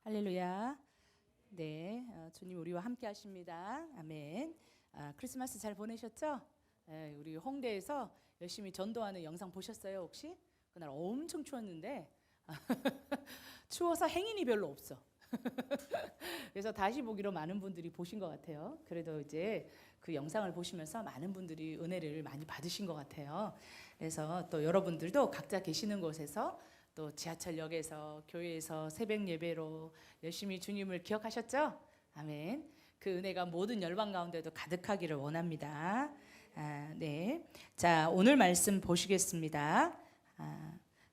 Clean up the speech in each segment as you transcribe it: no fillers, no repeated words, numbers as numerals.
할렐루야. 네, 주님 우리와 함께 하십니다. 아멘. 크리스마스 잘 보내셨죠? 우리 홍대에서 열심히 전도하는 영상 보셨어요 혹시? 그날 엄청 추웠는데 추워서 행인이 별로 없어. 그래서 다시 보기로 많은 분들이 보신 것 같아요. 그래도 이제 그 영상을 보시면서 많은 분들이 은혜를 많이 받으신 것 같아요. 그래서 또 여러분들도 각자 계시는 곳에서 또 지하철역에서 교회에서 새벽 예배로 열심히 주님을 기억하셨죠? 아멘. 그 은혜가 모든 열방 가운데도 가득하기를 원합니다. 네. 자, 오늘 말씀 보시겠습니다.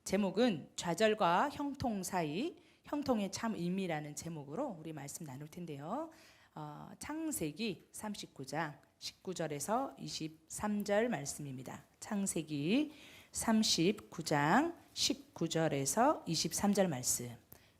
제목은 좌절과 형통 사이, 형통의 참 의미라는 제목으로 우리 말씀 나눌 텐데요. 창세기 39장 19절에서 23절 말씀입니다. 창세기 39장 19절에서 23절 말씀.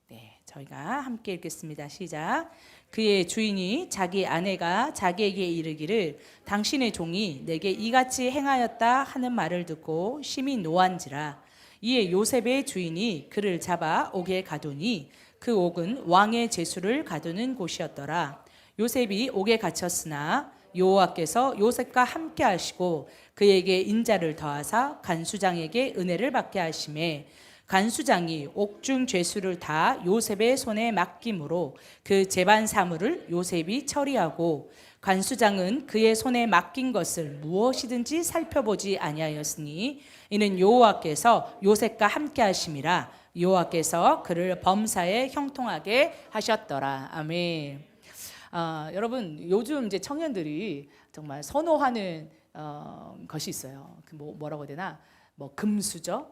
네, 저희가 함께 읽겠습니다. 시작. 그의 주인이 자기 아내가 자기에게 이르기를 당신의 종이 내게 이같이 행하였다 하는 말을 듣고 심히 노한지라. 이에 요셉의 주인이 그를 잡아 옥에 가두니 그 옥은 왕의 제수를 가두는 곳이었더라. 요셉이 옥에 갇혔으나 여호와께서 요셉과 함께 하시고 그에게 인자를 더하사 간수장에게 은혜를 받게 하시매 간수장이 옥중 죄수를 다 요셉의 손에 맡김으로 그 재반 사물을 요셉이 처리하고 간수장은 그의 손에 맡긴 것을 무엇이든지 살펴보지 아니하였으니 이는 여호와께서 요셉과 함께 하심이라. 여호와께서 그를 범사에 형통하게 하셨더라. 아멘. 여러분 요즘 이제 청년들이 정말 선호하는 것이 있어요. 뭐라고 해야 되나? 뭐 금수저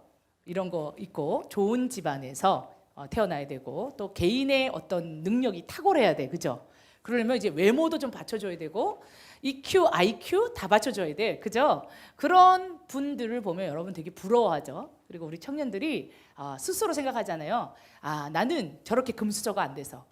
이런 거 있고 좋은 집안에서 태어나야 되고 또 개인의 어떤 능력이 탁월해야 돼, 그죠? 그러려면 이제 외모도 좀 받쳐줘야 되고 EQ, IQ 다 받쳐줘야 돼, 그죠? 그런 분들을 보면 여러분 되게 부러워하죠. 그리고 우리 청년들이 스스로 생각하잖아요. 나는 저렇게 금수저가 안 돼서.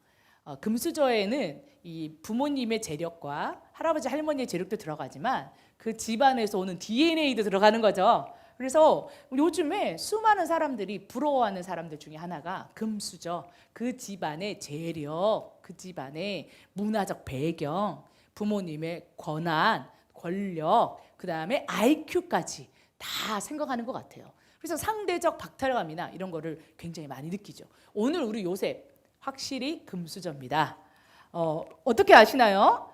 금수저에는 이 부모님의 재력과 할아버지 할머니의 재력도 들어가지만 그 집안에서 오는 DNA도 들어가는 거죠. 그래서 요즘에 수많은 사람들이 부러워하는 사람들 중에 하나가 금수저, 그 집안의 재력, 그 집안의 문화적 배경, 부모님의 권한, 권력, 그 다음에 IQ까지 다 생각하는 것 같아요. 그래서 상대적 박탈감이나 이런 거를 굉장히 많이 느끼죠. 오늘 우리 요셉 확실히 금수저입니다. 어떻게 아시나요?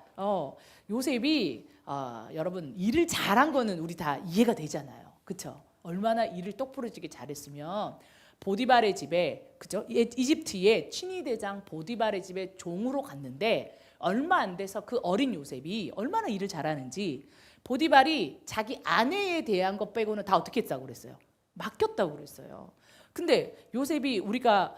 요셉이 여러분 일을 잘한 거는 우리 다 이해가 되잖아요. 그렇죠? 얼마나 일을 똑부러지게 잘했으면 보디발의 집에, 그죠? 이집트의 친위대장 보디발의 집에 종으로 갔는데 얼마 안 돼서 그 어린 요셉이 얼마나 일을 잘하는지 보디발이 자기 아내에 대한 것 빼고는 다 어떻게 했다고 그랬어요? 맡겼다고 그랬어요. 근데 요셉이 우리가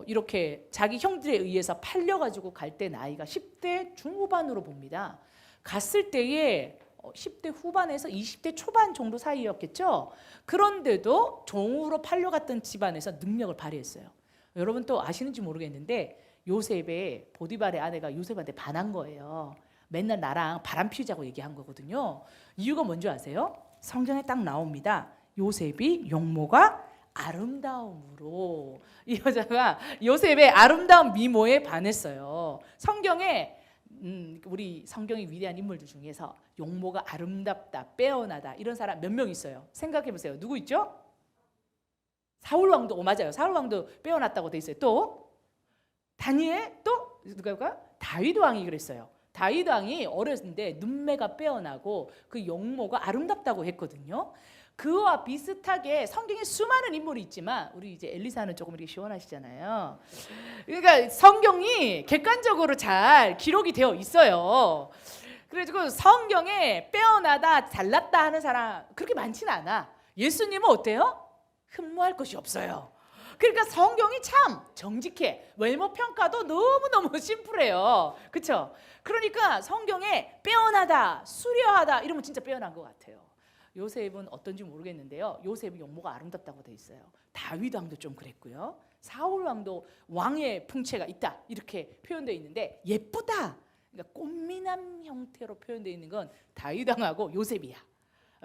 이렇게 자기 형들에 의해서 팔려가지고 갈 때 나이가 10대 중후반으로 봅니다. 갔을 때에 10대 후반에서 20대 초반 정도 사이였겠죠. 그런데도 종으로 팔려갔던 집안에서 능력을 발휘했어요. 여러분 또 아시는지 모르겠는데 요셉의 보디발의 아내가 요셉한테 반한 거예요. 맨날 나랑 바람 피우자고 얘기한 거거든요. 이유가 뭔지 아세요? 성경에 딱 나옵니다. 요셉이 용모가 아름다움으로, 이 여자가 요셉의 아름다운 미모에 반했어요. 성경에 우리 성경의 위대한 인물들 중에서 용모가 아름답다, 빼어나다 이런 사람 몇 명 있어요. 생각해 보세요. 누구 있죠? 사울 왕도, 맞아요. 사울 왕도 빼어났다고 돼 있어요. 또 다니엘, 또 누가? 다윗 왕이 그랬어요. 다윗 왕이 어렸을 때 눈매가 빼어나고 그 용모가 아름답다고 했거든요. 그와 비슷하게 성경에 수많은 인물이 있지만 우리 이제 엘리사는 조금 이렇게 시원하시잖아요. 그러니까 성경이 객관적으로 잘 기록이 되어 있어요. 그래가지고 성경에 빼어나다, 잘났다 하는 사람 그렇게 많지는 않아. 예수님은 어때요? 흠모할 것이 없어요. 그러니까 성경이 참 정직해. 외모 평가도 너무너무 심플해요. 그렇죠? 그러니까 성경에 빼어나다, 수려하다 이러면 진짜 빼어난 것 같아요. 요셉은 어떤지 모르겠는데요. 요셉은 용모가 아름답다고 돼 있어요. 다윗 왕도 좀 그랬고요. 사울 왕도 왕의 풍채가 있다 이렇게 표현되어 있는데 예쁘다, 그러니까 꽃미남 형태로 표현되어 있는 건 다윗 왕하고 요셉이야.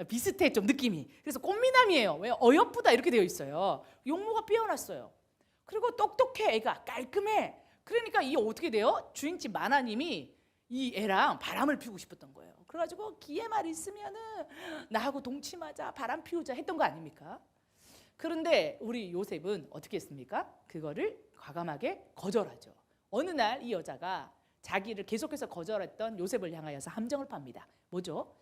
비슷해 좀 느낌이. 그래서 꽃미남이에요. 왜? 어여쁘다 이렇게 되어 있어요. 용모가 빼어났어요. 그리고 똑똑해. 애가 깔끔해. 그러니까 이 어떻게 돼요? 주인집 마나님이 이 애랑 바람을 피우고 싶었던 거예요. 그래가지고 기회만 있으면은 나하고 동침하자, 바람 피우자 했던 거 아닙니까? 그런데 우리 요셉은 어떻게 했습니까? 그거를 과감하게 거절하죠. 어느 날 이 여자가 자기를 계속해서 거절했던 요셉을 향하여서 함정을 팝니다. 뭐죠?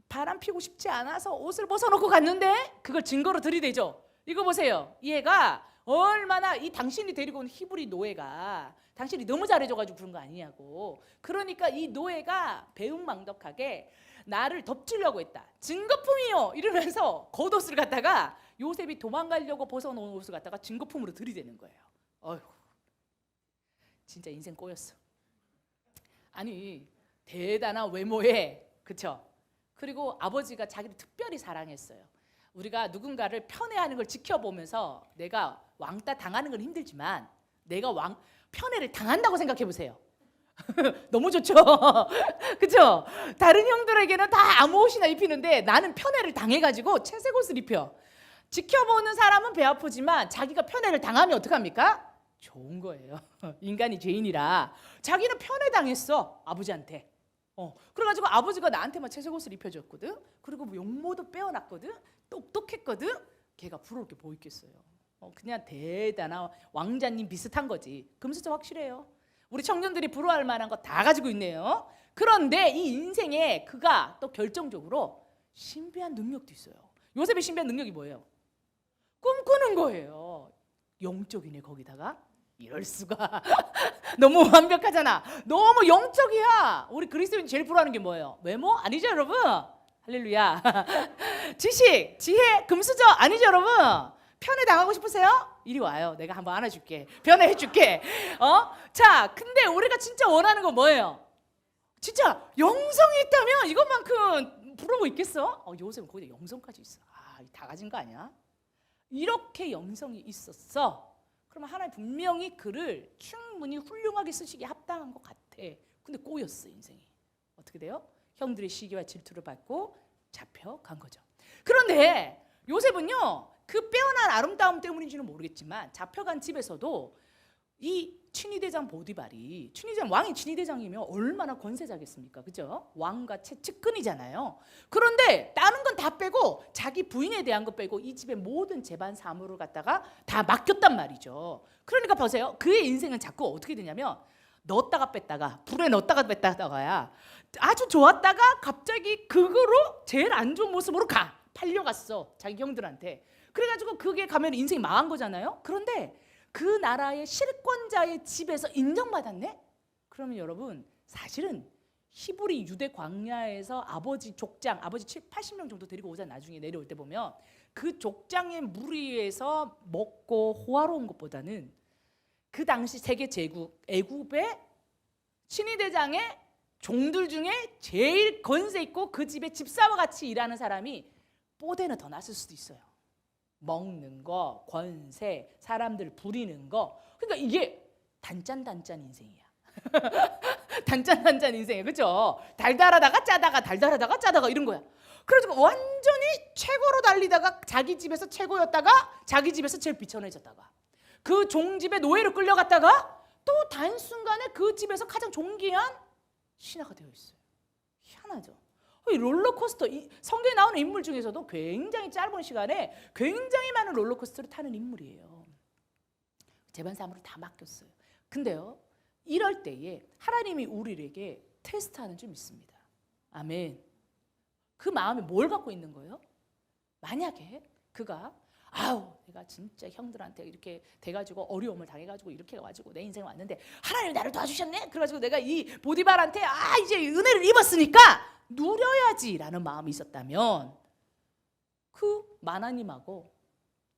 바람 피우고 싶지 않아서 옷을 벗어놓고 갔는데 그걸 증거로 들이대죠. 이거 보세요. 이 애가 얼마나 이 당신이 데리고 온 히브리 노예가 당신이 너무 잘해줘가지고 그런 거 아니냐고. 그러니까 이 노예가 배은망덕하게 나를 덮치려고 했다. 증거품이요 이러면서 겉옷을 갖다가 요셉이 도망가려고 벗어놓은 옷을 갖다가 증거품으로 들이대는 거예요. 어휴, 진짜 인생 꼬였어. 아니 대단한 외모에, 그쵸? 그리고 아버지가 자기를 특별히 사랑했어요. 우리가 누군가를 편애하는 걸 지켜보면서 내가 왕따 당하는 건 힘들지만 내가 편애를 당한다고 생각해 보세요. 너무 좋죠. 그렇죠? 다른 형들에게는 다 아무 옷이나 입히는데 나는 편애를 당해가지고 채색 옷을 입혀. 지켜보는 사람은 배 아프지만 자기가 편애를 당하면 어떡합니까? 좋은 거예요. 인간이 죄인이라 자기는 편애당했어 아버지한테. 그래가지고 아버지가 나한테만 채색 옷을 입혀줬거든. 그리고 뭐 용모도 빼어났거든. 똑똑했거든. 걔가 부러울 게 뭐 있겠어요. 그냥 대단한 왕자님 비슷한 거지. 금수저 확실해요. 우리 청년들이 부러워할 만한 거 다 가지고 있네요. 그런데 이 인생에 그가 또 결정적으로 신비한 능력도 있어요. 요셉의 신비한 능력이 뭐예요? 꿈꾸는 거예요. 영적이네. 거기다가 이럴 수가. 너무 완벽하잖아. 너무 영적이야. 우리 그리스도인 제일 부러워하는 게 뭐예요? 외모? 아니죠 여러분? 할렐루야. 지식, 지혜, 금수저 아니죠 여러분? 편애 당하고 싶으세요? 이리 와요. 내가 한번 안아줄게. 편애해 줄게. 자, 근데 우리가 진짜 원하는 건 뭐예요? 진짜 영성이 있다면 이것만큼 부러운 거 있겠어? 요셉은 거기다 영성까지 있어. 다 가진 거 아니야? 이렇게 영성이 있었어. 그러면 하나님 분명히 그를 충분히 훌륭하게 쓰시기에 합당한 것 같아. 근데 꼬였어 인생이. 어떻게 돼요? 형들의 시기와 질투를 받고 잡혀간 거죠. 그런데 요셉은요, 그 빼어난 아름다움 때문인지는 모르겠지만 잡혀간 집에서도 이 친위대장 보디발이, 왕이 친위대장이면 얼마나 권세자겠습니까? 그죠? 왕과 측근이잖아요. 그런데 다른 건 다 빼고 자기 부인에 대한 거 빼고 이 집의 모든 재반 사무를 갖다가 다 맡겼단 말이죠. 그러니까 보세요. 그의 인생은 자꾸 어떻게 되냐면 넣었다가 뺐다가, 불에 넣었다가 뺐다가야 아주 좋았다가 갑자기 극으로 제일 안 좋은 모습으로 팔려갔어. 자기 형들한테. 그래가지고 그게 가면 인생이 망한 거잖아요. 그런데 그 나라의 실권자의 집에서 인정받았네? 그러면 여러분 사실은 히브리 유대 광야에서 아버지 족장, 아버지 80명 정도 데리고 오자 나중에 내려올 때 보면 그 족장의 무리에서 먹고 호화로운 것보다는 그 당시 세계 제국 애굽의 친위대장의 종들 중에 제일 권세 있고 그 집의 집사와 같이 일하는 사람이 뽀대는 더 낫을 수도 있어요. 먹는 거, 권세, 사람들 부리는 거. 그러니까 이게 단짠 인생이야. 단짠 인생이야. 그렇죠? 달달하다가 짜다가 달달하다가 짜다가 이런 거야. 그래서 완전히 최고로 달리다가 자기 집에서 최고였다가 자기 집에서 제일 비천해졌다가 그 종집에 노예로 끌려갔다가 또 단순간에 그 집에서 가장 존귀한 신하가 되어 있어요. 희한하죠? 이 롤러코스터, 성경에 나오는 인물 중에서도 굉장히 짧은 시간에 굉장히 많은 롤러코스터를 타는 인물이에요. 재반 사무를 다 맡겼어요. 근데요, 이럴 때에 하나님이 우리에게 테스트하는 줄 믿습니다. 아멘. 그 마음에 뭘 갖고 있는 거예요? 만약에 그가 내가 진짜 형들한테 이렇게 돼가지고 어려움을 당해가지고 이렇게 해가지고 내 인생에 왔는데 하나님이 나를 도와주셨네. 그래가지고 내가 이 보디발한테 이제 은혜를 입었으니까 누려야지라는 마음이 있었다면 그 마나님하고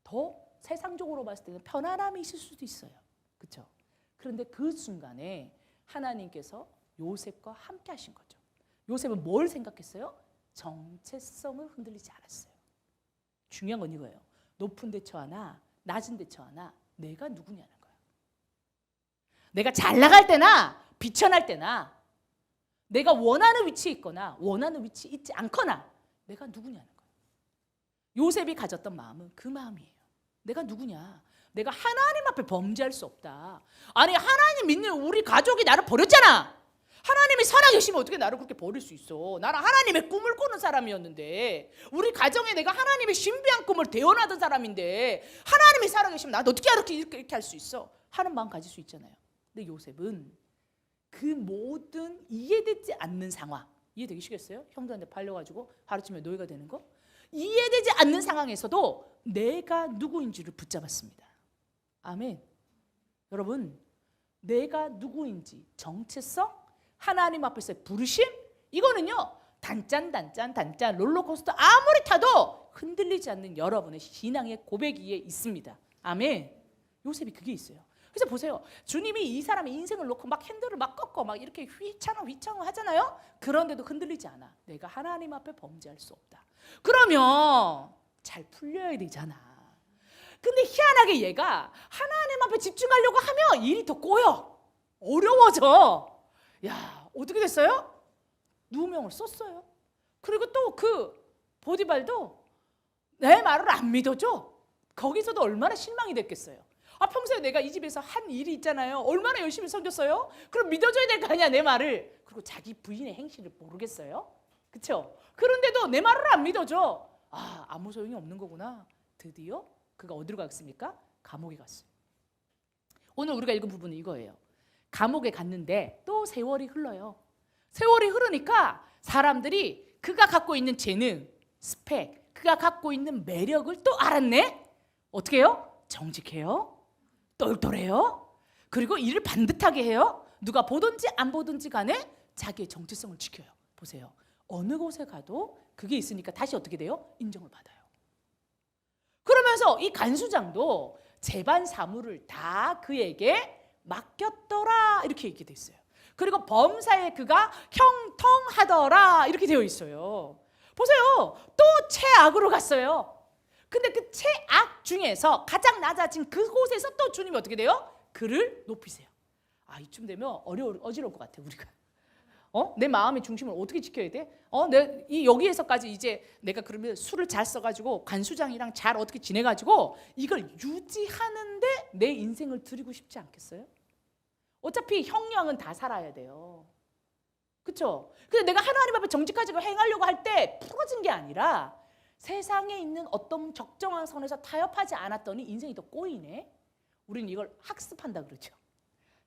더 세상적으로 봤을 때는 편안함이 있을 수도 있어요. 그렇죠? 그런데 그 순간에 하나님께서 요셉과 함께 하신 거죠. 요셉은 뭘 생각했어요? 정체성을 흔들리지 않았어요. 중요한 건 이거예요. 높은 데 처하나 낮은 데 처하나 내가 누구냐는 거예요. 내가 잘 나갈 때나 비천할 때나 내가 원하는 위치에 있거나 원하는 위치에 있지 않거나 내가 누구냐는 거예요. 요셉이 가졌던 마음은 그 마음이에요. 내가 누구냐? 내가 하나님 앞에 범죄할 수 없다. 아니 하나님 믿는 우리 가족이 나를 버렸잖아. 하나님이 살아계시면 어떻게 나를 그렇게 버릴 수 있어. 나는 하나님의 꿈을 꾸는 사람이었는데, 우리 가정에 내가 하나님의 신비한 꿈을 대원하던 사람인데 하나님이 살아계시면 나도 어떻게 이렇게 할 수 있어 하는 마음 가질 수 있잖아요. 근데 요셉은 그 모든 이해되지 않는 상황, 이해되시겠어요? 형들한테 팔려가지고 하루쯤에 노예가 되는 거, 이해되지 않는 상황에서도 내가 누구인지를 붙잡았습니다. 아멘. 여러분, 내가 누구인지 정체성, 하나님 앞에서의 부르심, 이거는요 단짠 롤러코스터 아무리 타도 흔들리지 않는 여러분의 신앙의 고백 위에 있습니다. 아멘. 요셉이 그게 있어요. 그래서 보세요. 주님이 이 사람의 인생을 놓고 막 핸들을 막 꺾어 막 이렇게 휘창을 하잖아요. 그런데도 흔들리지 않아. 내가 하나님 앞에 범죄할 수 없다. 그러면 잘 풀려야 되잖아. 근데 희한하게 얘가 하나님 앞에 집중하려고 하면 일이 더 꼬여. 어려워져. 야, 어떻게 됐어요? 누명을 썼어요. 그리고 또 그 보디발도 내 말을 안 믿어줘. 거기서도 얼마나 실망이 됐겠어요. 평소에 내가 이 집에서 한 일이 있잖아요. 얼마나 열심히 섬겼어요. 그럼 믿어줘야 될 거 아니야, 내 말을. 그리고 자기 부인의 행실을 모르겠어요. 그렇죠? 그런데도 내 말을 안 믿어줘. 아무 소용이 없는 거구나. 드디어 그가 어디로 갔습니까? 감옥에 갔어요. 오늘 우리가 읽은 부분은 이거예요. 감옥에 갔는데 또 세월이 흘러요. 세월이 흐르니까 사람들이 그가 갖고 있는 재능, 스펙, 그가 갖고 있는 매력을 또 알았네. 어떻게 해요? 정직해요. 똘똘해요. 그리고 일을 반듯하게 해요. 누가 보든지 안 보든지 간에 자기의 정체성을 지켜요. 보세요. 어느 곳에 가도 그게 있으니까 다시 어떻게 돼요? 인정을 받아요. 그러면서 이 간수장도 재반 사무를 다 그에게 맡겼더라 이렇게 얘기돼 있어요. 그리고 범사에 그가 형통하더라 이렇게 되어 있어요. 보세요. 또 최악으로 갔어요. 근데 그 최악 중에서 가장 낮아진 그곳에서 또 주님이 어떻게 돼요? 그를 높이세요. 이쯤 되면 어지러울 것 같아 우리가. 내 마음의 중심을 어떻게 지켜야 돼? 여기에서까지 이제 내가 그러면 술을 잘 써가지고 관수장이랑 잘 어떻게 지내가지고 이걸 유지하는데 내 인생을 드리고 싶지 않겠어요? 어차피 형량은 다 살아야 돼요. 그렇죠? 근데 내가 하나님 앞에 정직하게 행하려고 할 때 풀어진 게 아니라 세상에 있는 어떤 적정한 선에서 타협하지 않았더니 인생이 더 꼬이네. 우리는 이걸 학습한다 그러죠.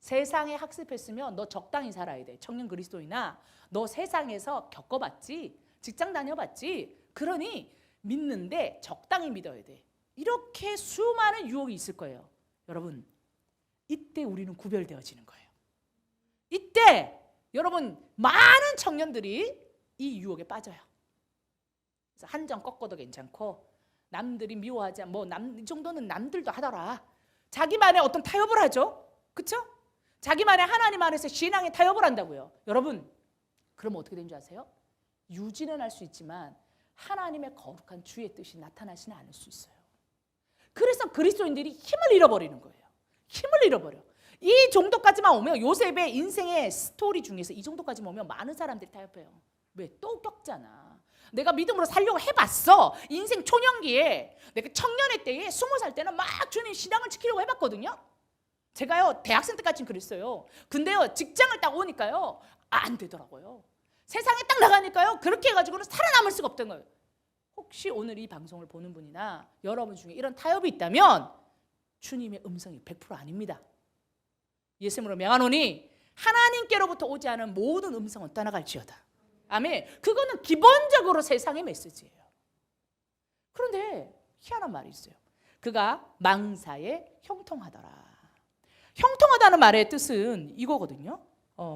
세상에 학습했으면 너 적당히 살아야 돼. 청년 그리스도인아, 너 세상에서 겪어봤지, 직장 다녀봤지. 그러니 믿는데 적당히 믿어야 돼. 이렇게 수많은 유혹이 있을 거예요. 여러분, 이때 우리는 구별되어지는 거예요. 이때 여러분 많은 청년들이 이 유혹에 빠져요. 그래서 한 점 꺾어도 괜찮고 남들이 미워하지 이 정도는 남들도 하더라. 자기만의 어떤 타협을 하죠. 그렇죠? 자기만의 하나님 안에서 신앙의 타협을 한다고요. 여러분, 그러면 어떻게 되는 줄 아세요? 유지는 할 수 있지만 하나님의 거룩한 주의 뜻이 나타나지는 않을 수 있어요. 그래서 그리스도인들이 힘을 잃어버리는 거예요. 힘을 잃어버려. 이 정도까지만 오면 요셉의 인생의 스토리 중에서 이 정도까지만 오면 많은 사람들이 타협해요. 왜? 또 겪잖아. 내가 믿음으로 살려고 해봤어. 인생 초년기에 내가 청년의 때에 20살 때는 막 주님 신앙을 지키려고 해봤거든요. 제가요 대학생 때까지는 그랬어요. 근데요 직장을 딱 오니까요 안 되더라고요. 세상에 딱 나가니까요 그렇게 해가지고는 살아남을 수가 없던 거예요. 혹시 오늘 이 방송을 보는 분이나 여러분 중에 이런 타협이 있다면 주님의 음성이 100% 아닙니다. 예수님으로 명하노니 하나님께로부터 오지 않은 모든 음성은 떠나갈지어다. 아멘. 그거는 기본적으로 세상의 메시지예요. 그런데 희한한 말이 있어요. 그가 망사에 형통하더라. 형통하다는 말의 뜻은 이거거든요.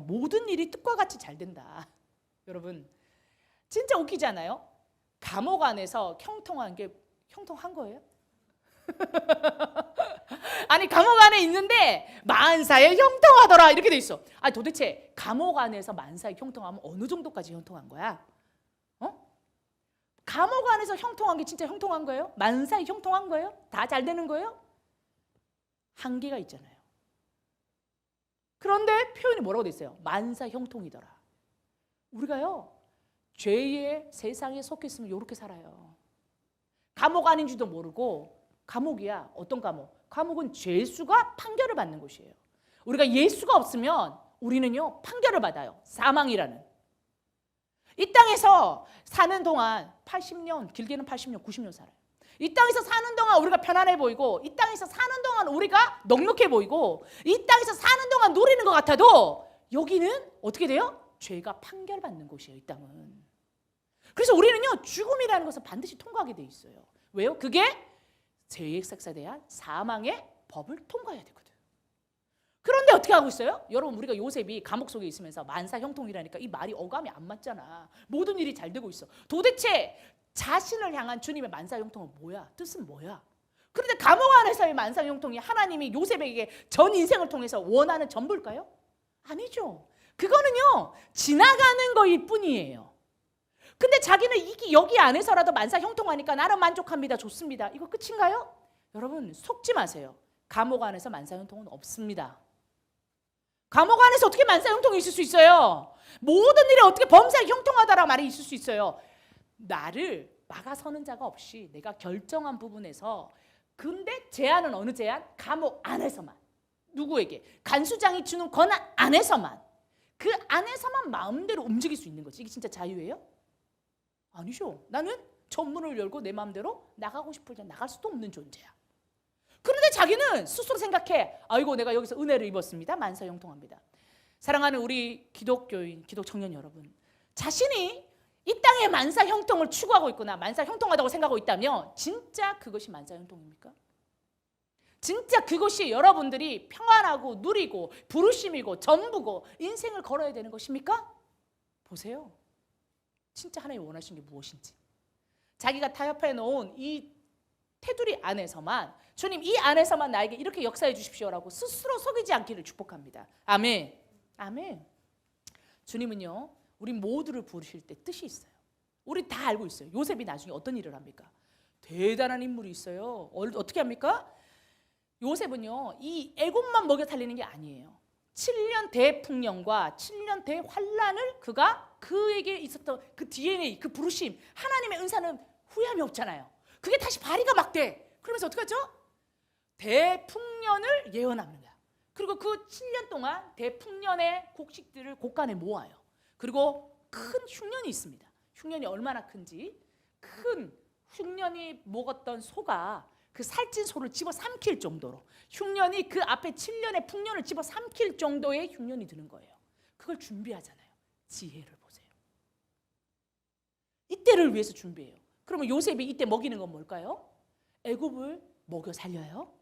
모든 일이 뜻과 같이 잘 된다. 여러분 진짜 웃기지 않아요? 감옥 안에서 형통한 게 형통한 거예요? 아니 감옥 안에 있는데 만사에 형통하더라 이렇게 돼 있어. 도대체 감옥 안에서 만사에 형통하면 어느 정도까지 형통한 거야? 감옥 안에서 형통한 게 진짜 형통한 거예요? 만사에 형통한 거예요? 다 잘 되는 거예요? 한계가 있잖아요. 그런데 표현이 뭐라고 돼 있어요? 만사 형통이더라. 우리가요 죄의 세상에 속해 있으면 이렇게 살아요. 감옥 안인 줄도 모르고 감옥이야. 어떤 감옥? 감옥은 죄수가 판결을 받는 곳이에요. 우리가 예수가 없으면 우리는요 판결을 받아요. 사망이라는. 이 땅에서 사는 동안 80년, 길게는 80년, 90년 살아요. 이 땅에서 사는 동안 우리가 편안해 보이고, 이 땅에서 사는 동안 우리가 넉넉해 보이고, 이 땅에서 사는 동안 누리는 것 같아도 여기는 어떻게 돼요? 죄가 판결받는 곳이에요. 이 땅은. 그래서 우리는요 죽음이라는 것을 반드시 통과하게 돼 있어요. 왜요? 그게 죄액삭사에 대한 사망의 법을 통과해야 되거든. 그런데 어떻게 하고 있어요? 여러분, 우리가 요셉이 감옥 속에 있으면서 만사형통이라니까 이 말이 어감이 안 맞잖아. 모든 일이 잘 되고 있어. 도대체 자신을 향한 주님의 만사형통은 뭐야? 뜻은 뭐야? 그런데 감옥 안에서의 만사형통이 하나님이 요셉에게 전 인생을 통해서 원하는 전부일까요? 아니죠. 그거는요 지나가는 거일 뿐이에요. 근데 자기는 여기 안에서라도 만사형통하니까 나는 만족합니다. 좋습니다. 이거 끝인가요? 여러분 속지 마세요. 감옥 안에서 만사형통은 없습니다. 감옥 안에서 어떻게 만사형통이 있을 수 있어요? 모든 일에 어떻게 범사형통하다라는 말이 있을 수 있어요? 나를 막아서는 자가 없이 내가 결정한 부분에서. 근데 제한은 어느 제한? 감옥 안에서만. 누구에게? 간수장이 주는 권한 안에서만. 그 안에서만 마음대로 움직일 수 있는 거지. 이게 진짜 자유예요? 아니죠. 나는 전문을 열고 내 마음대로 나가고 싶을 때 나갈 수도 없는 존재야. 그런데 자기는 스스로 생각해. 아이고 내가 여기서 은혜를 입었습니다. 만사형통합니다. 사랑하는 우리 기독교인, 기독청년 여러분, 자신이 이 땅의 만사형통을 추구하고 있거나 만사형통하다고 생각하고 있다면 진짜 그것이 만사형통입니까? 진짜 그것이 여러분들이 평안하고 누리고 부르심이고 전부고 인생을 걸어야 되는 것입니까? 보세요. 진짜 하나님이 원하시는 게 무엇인지. 자기가 타협해 놓은 이 테두리 안에서만, 주님 이 안에서만 나에게 이렇게 역사해 주십시오라고 스스로 속이지 않기를 축복합니다. 아멘. 아멘. 주님은요 우리 모두를 부르실 때 뜻이 있어요. 우리 다 알고 있어요. 요셉이 나중에 어떤 일을 합니까? 대단한 인물이 있어요. 어떻게 합니까? 요셉은요 이 애굽만 먹여 살리는 게 아니에요. 7년 대풍년과 7년 대환란을 그에게 있었던 그 DNA, 그 부르심, 하나님의 은사는 후회함이 없잖아요. 그게 다시 발휘가 막 돼. 그러면서 어떻게 하죠? 대풍년을 예언합니다. 그리고 그 7년 동안 대풍년의 곡식들을 곳간에 모아요. 그리고 큰 흉년이 있습니다. 흉년이 얼마나 큰지, 큰 흉년이 먹었던 소가 그 살찐 소를 집어삼킬 정도로, 흉년이 그 앞에 7년의 풍년을 집어삼킬 정도의 흉년이 드는 거예요. 그걸 준비하잖아요. 지혜를 보세요. 이때를 위해서 준비해요. 그러면 요셉이 이때 먹이는 건 뭘까요? 애굽을 먹여 살려요.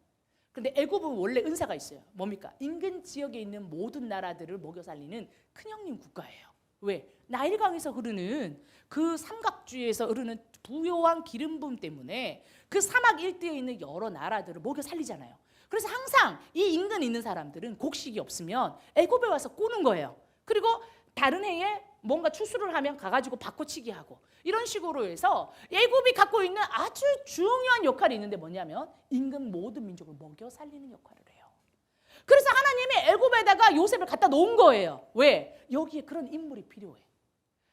그런데 애굽은 원래 은사가 있어요. 뭡니까? 인근 지역에 있는 모든 나라들을 먹여 살리는 큰형님 국가예요. 왜? 나일강에서 흐르는 그 삼각주에서 흐르는 부요한 기름 부음 때문에 그 사막 일대에 있는 여러 나라들을 먹여 살리잖아요. 그래서 항상 이 인근에 있는 사람들은 곡식이 없으면 애굽에 와서 꾸는 거예요. 그리고 다른 해에 뭔가 추수를 하면 가가지고 바꿔치기 하고, 이런 식으로 해서 애굽이 갖고 있는 아주 중요한 역할이 있는데 뭐냐면 인근 모든 민족을 먹여 살리는 역할을 해요. 그래서 하나님이 애굽에다가 요셉을 갖다 놓은 거예요. 왜? 여기에 그런 인물이 필요해.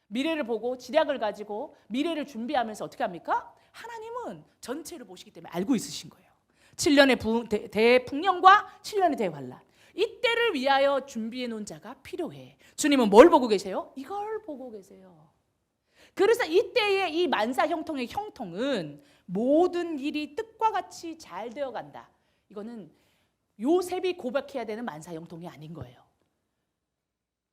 미래를 보고 지략을 가지고 미래를 준비하면서 어떻게 합니까? 하나님은 전체를 보시기 때문에 알고 있으신 거예요. 7년의 대풍년과 7년의 대환란, 이때를 위하여 준비해 놓은 자가 필요해. 주님은 뭘 보고 계세요? 이걸 보고 계세요. 그래서 이때의 이 만사형통의 형통은 모든 일이 뜻과 같이 잘 되어간다. 이거는 요셉이 고백해야 되는 만사형통이 아닌 거예요.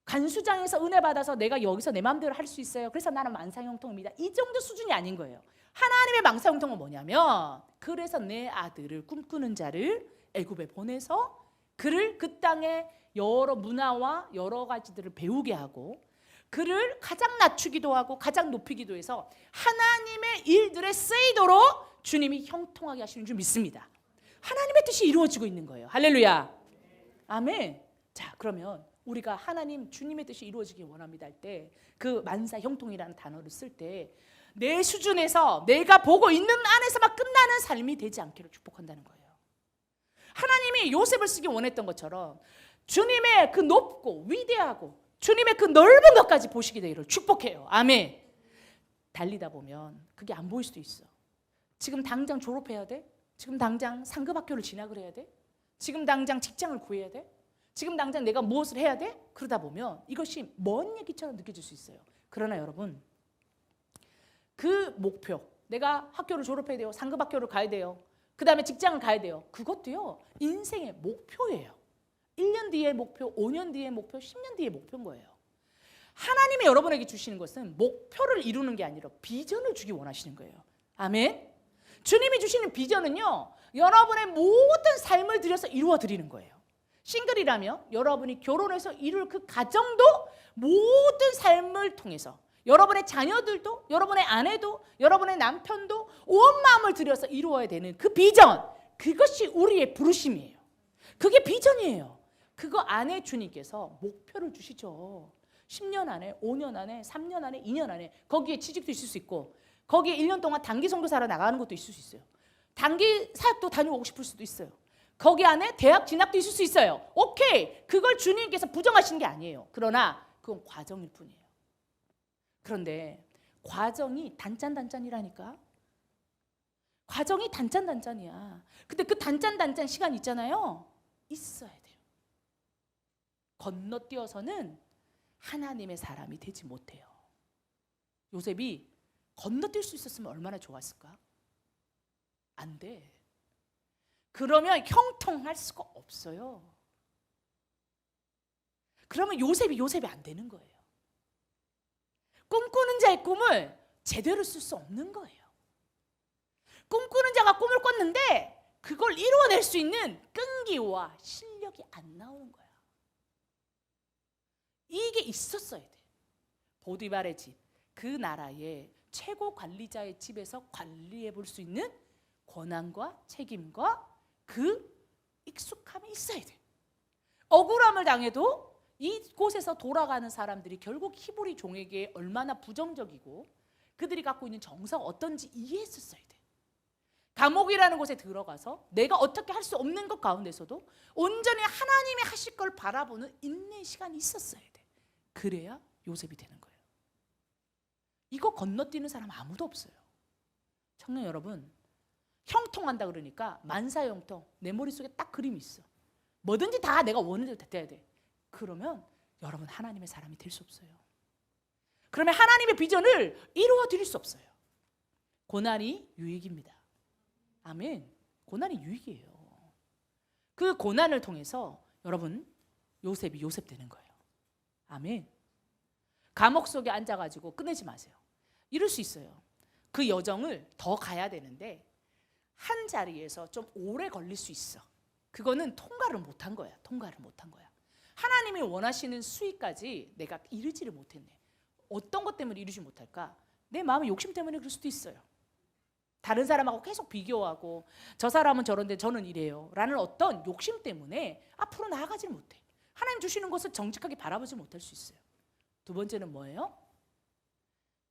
간수장에서 은혜 받아서 내가 여기서 내 마음대로 할 수 있어요. 그래서 나는 만사형통입니다. 이 정도 수준이 아닌 거예요. 하나님의 만사형통은 뭐냐면, 그래서 내 아들을 꿈꾸는 자를 애굽에 보내서 그를 그 땅의 여러 문화와 여러 가지들을 배우게 하고, 그를 가장 낮추기도 하고 가장 높이기도 해서 하나님의 일들에 쓰이도록 주님이 형통하게 하시는 줄 믿습니다. 하나님의 뜻이 이루어지고 있는 거예요. 할렐루야. 아멘. 자, 그러면 우리가 하나님 주님의 뜻이 이루어지길 원합니다 할 때 그 만사형통이라는 단어를 쓸 때 내 수준에서 내가 보고 있는 안에서만 끝나는 삶이 되지 않기를 축복한다는 거예요. 하나님이 요셉을 쓰기 원했던 것처럼 주님의 그 높고 위대하고 주님의 그 넓은 것까지 보시게 되기를 축복해요. 아멘. 달리다 보면 그게 안 보일 수도 있어. 지금 당장 졸업해야 돼? 지금 당장 상급 학교를 진학을 해야 돼? 지금 당장 직장을 구해야 돼? 지금 당장 내가 무엇을 해야 돼? 그러다 보면 이것이 먼 얘기처럼 느껴질 수 있어요. 그러나 여러분, 그 목표, 내가 학교를 졸업해야 돼요. 상급 학교를 가야 돼요. 그 다음에 직장을 가야 돼요. 그것도요, 인생의 목표예요. 1년 뒤의 목표, 5년 뒤의 목표, 10년 뒤의 목표인 거예요. 하나님이 여러분에게 주시는 것은 목표를 이루는 게 아니라 비전을 주기 원하시는 거예요. 아멘. 주님이 주시는 비전은요, 여러분의 모든 삶을 들여서 이루어 드리는 거예요. 싱글이라면 여러분이 결혼해서 이룰 그 가정도 모든 삶을 통해서 여러분의 자녀들도, 여러분의 아내도, 여러분의 남편도 온 마음을 들여서 이루어야 되는 그 비전, 그것이 우리의 부르심이에요. 그게 비전이에요. 그거 안에 주님께서 목표를 주시죠. 10년 안에, 5년 안에, 3년 안에, 2년 안에 거기에 취직도 있을 수 있고, 거기에 1년 동안 단기 선교사로 나가는 것도 있을 수 있어요. 단기 사역도 다녀오고 싶을 수도 있어요. 거기 안에 대학 진학도 있을 수 있어요. 오케이, 그걸 주님께서 부정하시는 게 아니에요. 그러나 그건 과정일 뿐이에요. 그런데 과정이 단짠단짠이라니까. 과정이 단짠단짠이야. 근데 그 단짠단짠 시간 있잖아요, 있어야 돼요. 건너뛰어서는 하나님의 사람이 되지 못해요. 요셉이 건너뛸 수 있었으면 얼마나 좋았을까? 안 돼. 그러면 형통할 수가 없어요. 그러면 요셉이 안 되는 거예요. 꿈꾸는 자의 꿈을 제대로 쓸 수 없는 거예요. 꿈꾸는 자가 꿈을 꿨는데 그걸 이루어낼 수 있는 끈기와 실력이 안 나오는 거야. 이게 있었어야 돼. 보디발의 집, 그 나라의 최고 관리자의 집에서 관리해 볼 수 있는 권한과 책임과 그 익숙함이 있어야 돼. 억울함을 당해도 이곳에서 돌아가는 사람들이 결국 히브리 종에게 얼마나 부정적이고 그들이 갖고 있는 정서가 어떤지 이해했었어야 돼. 감옥이라는 곳에 들어가서 내가 어떻게 할 수 없는 것 가운데서도 온전히 하나님이 하실 걸 바라보는 인내의 시간이 있었어야 돼. 그래야 요셉이 되는 거예요. 이거 건너뛰는 사람 아무도 없어요. 청년 여러분, 형통한다 그러니까 만사형통, 내 머릿속에 딱 그림이 있어. 뭐든지 다 내가 원하는 대로 돼야 돼. 그러면 여러분 하나님의 사람이 될 수 없어요. 그러면 하나님의 비전을 이루어 드릴 수 없어요. 고난이 유익입니다. 아멘. 고난이 유익이에요. 그 고난을 통해서 여러분 요셉이 요셉 되는 거예요. 아멘. 감옥 속에 앉아가지고 끝내지 마세요. 이럴 수 있어요. 그 여정을 더 가야 되는데 한 자리에서 좀 오래 걸릴 수 있어. 그거는 통과를 못한 거야. 통과를 못한 거야. 하나님이 원하시는 수위까지 내가 이르지를 못했네. 어떤 것 때문에 이루지 못할까? 내 마음의 욕심 때문에 그럴 수도 있어요. 다른 사람하고 계속 비교하고 저 사람은 저런데 저는 이래요 라는 어떤 욕심 때문에 앞으로 나아가지 못해. 하나님 주시는 것을 정직하게 바라보지 못할 수 있어요. 두 번째는 뭐예요?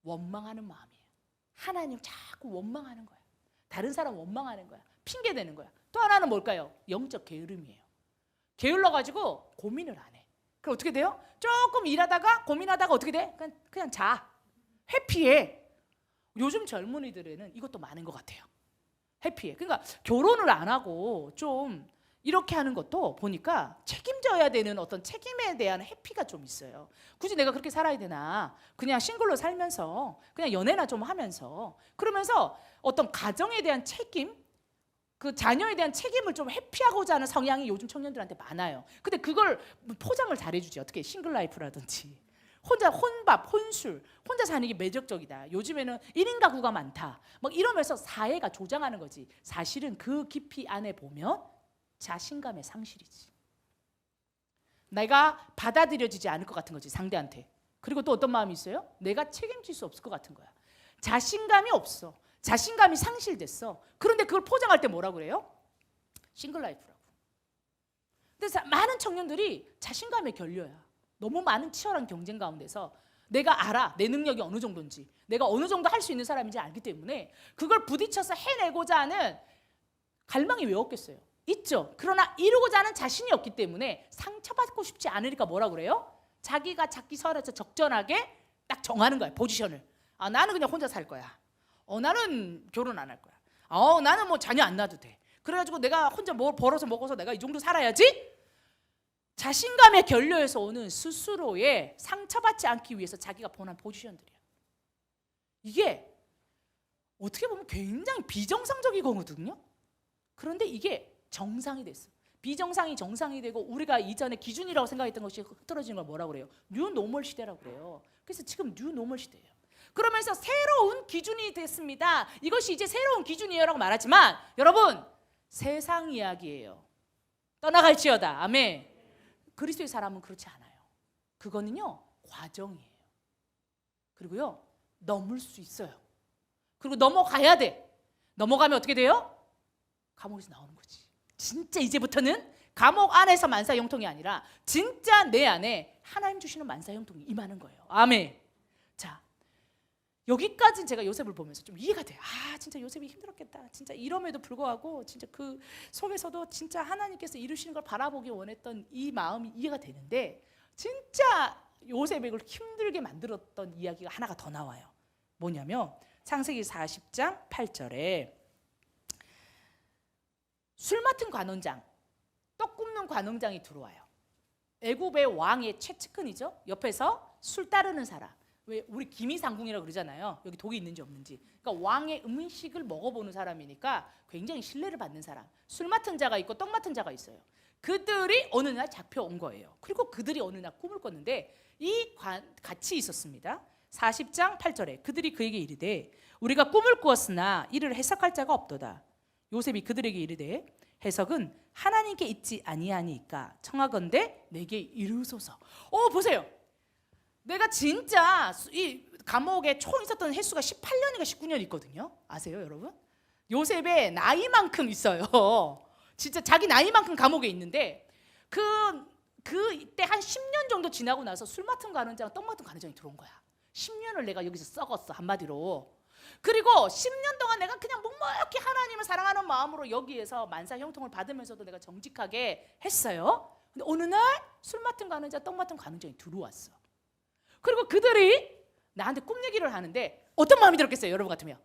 원망하는 마음이에요. 하나님 자꾸 원망하는 거야. 다른 사람 원망하는 거야. 핑계대는 거야. 또 하나는 뭘까요? 영적 게으름이에요. 게을러가지고 고민을 안 해. 그럼 어떻게 돼요? 조금 일하다가 고민하다가 어떻게 돼? 그냥 자. 회피해. 요즘 젊은이들에는 이것도 많은 것 같아요. 회피해. 그러니까 결혼을 안 하고 좀 이렇게 하는 것도 보니까 책임져야 되는 어떤 책임에 대한 회피가 좀 있어요. 굳이 내가 그렇게 살아야 되나? 그냥 싱글로 살면서 그냥 연애나 좀 하면서 그러면서 어떤 가정에 대한 책임, 그 자녀에 대한 책임을 좀 회피하고자 하는 성향이 요즘 청년들한테 많아요. 근데 그걸 포장을 잘해주지. 어떻게 싱글 라이프라든지 혼자 혼밥, 혼술, 혼자 사는 게 매력적이다. 요즘에는 1인 가구가 많다. 막 이러면서 사회가 조장하는 거지. 사실은 그 깊이 안에 보면 자신감의 상실이지. 내가 받아들여지지 않을 것 같은 거지, 상대한테. 그리고 또 어떤 마음이 있어요? 내가 책임질 수 없을 것 같은 거야. 자신감이 없어. 자신감이 상실됐어. 그런데 그걸 포장할 때 뭐라고 그래요? 싱글 라이프라고. 근데 많은 청년들이 자신감의 결여야. 너무 많은 치열한 경쟁 가운데서 내가 알아. 내 능력이 어느 정도인지. 내가 어느 정도 할 수 있는 사람인지 알기 때문에 그걸 부딪혀서 해내고자 하는 갈망이 왜 없겠어요? 있죠. 그러나 이루고자 하는 자신이 없기 때문에 상처받고 싶지 않으니까 뭐라 그래요? 자기가 자기 선에서 적절하게 딱 정하는 거야. 포지션을. 나는 그냥 혼자 살 거야. 나는 결혼 안 할 거야. 나는 뭐 자녀 안 낳아도 돼. 그래가지고 내가 혼자 뭐 벌어서 먹어서 내가 이 정도 살아야지. 자신감의 결여에서 오는 스스로의 상처받지 않기 위해서 자기가 본한 포지션들이야. 이게 어떻게 보면 굉장히 비정상적이거든요. 그런데 이게 정상이 됐어. 비정상이 정상이 되고 우리가 이전에 기준이라고 생각했던 것이 흐트러지는 걸 뭐라고 그래요? 뉴노멀 시대라고 그래요. 그래서 지금 뉴노멀 시대예요. 그러면서 새로운 기준이 됐습니다. 이것이 이제 새로운 기준이에요라고 말하지만 여러분 세상 이야기예요. 떠나갈지어다. 아멘. 그리스도의 사람은 그렇지 않아요. 그거는요 과정이에요. 그리고요 넘을 수 있어요. 그리고 넘어가야 돼. 넘어가면 어떻게 돼요? 감옥에서 나오는 거지. 진짜 이제부터는 감옥 안에서 만사 형통이 아니라 진짜 내 안에 하나님 주시는 만사 형통이 임하는 거예요. 아멘. 자, 여기까지는 제가 요셉을 보면서 좀 이해가 돼요. 진짜 요셉이 힘들었겠다. 진짜 이럼에도 불구하고 진짜 그 속에서도 진짜 하나님께서 이루시는 걸 바라보기 원했던 이 마음이 이해가 되는데 진짜 요셉을 힘들게 만들었던 이야기가 하나가 더 나와요. 뭐냐면 창세기 40장 8절에 술 맡은 관원장, 떡 굽는 관원장이 들어와요. 애굽의 왕의 최측근이죠. 옆에서 술 따르는 사람. 왜 우리 기미상궁이라고 그러잖아요. 여기 독이 있는지 없는지. 그러니까 왕의 음식을 먹어보는 사람이니까 굉장히 신뢰를 받는 사람. 술 맡은 자가 있고 떡 맡은 자가 있어요. 그들이 어느 날 잡혀온 거예요. 그리고 그들이 어느 날 꿈을 꿨는데 같이 있었습니다. 40장 8절에 그들이 그에게 이르되 우리가 꿈을 꾸었으나 이를 해석할 자가 없도다. 요셉이 그들에게 이르되 해석은 하나님께 있지 아니하니까 청하건대 내게 이르소서. 보세요. 내가 진짜 이 감옥에 총 있었던 횟수가 18년인가 19년 있거든요. 아세요 여러분? 요셉의 나이만큼 있어요. 진짜 자기 나이만큼 감옥에 있는데 이때 한 10년 정도 지나고 나서 술 맡은 관원장, 떡 맡은 관원장이 들어온 거야. 10년을 내가 여기서 썩었어 한마디로. 그리고 10년 동안 내가 그냥 묵묵히 하나님을 사랑하는 마음으로 여기에서 만사 형통을 받으면서도 내가 정직하게 했어요. 근데 어느 날 술 맡은 관원장, 떡 맡은 관원장이 들어왔어. 그리고 그들이 나한테 꿈 얘기를 하는데 어떤 마음이 들었겠어요 여러분 같으면?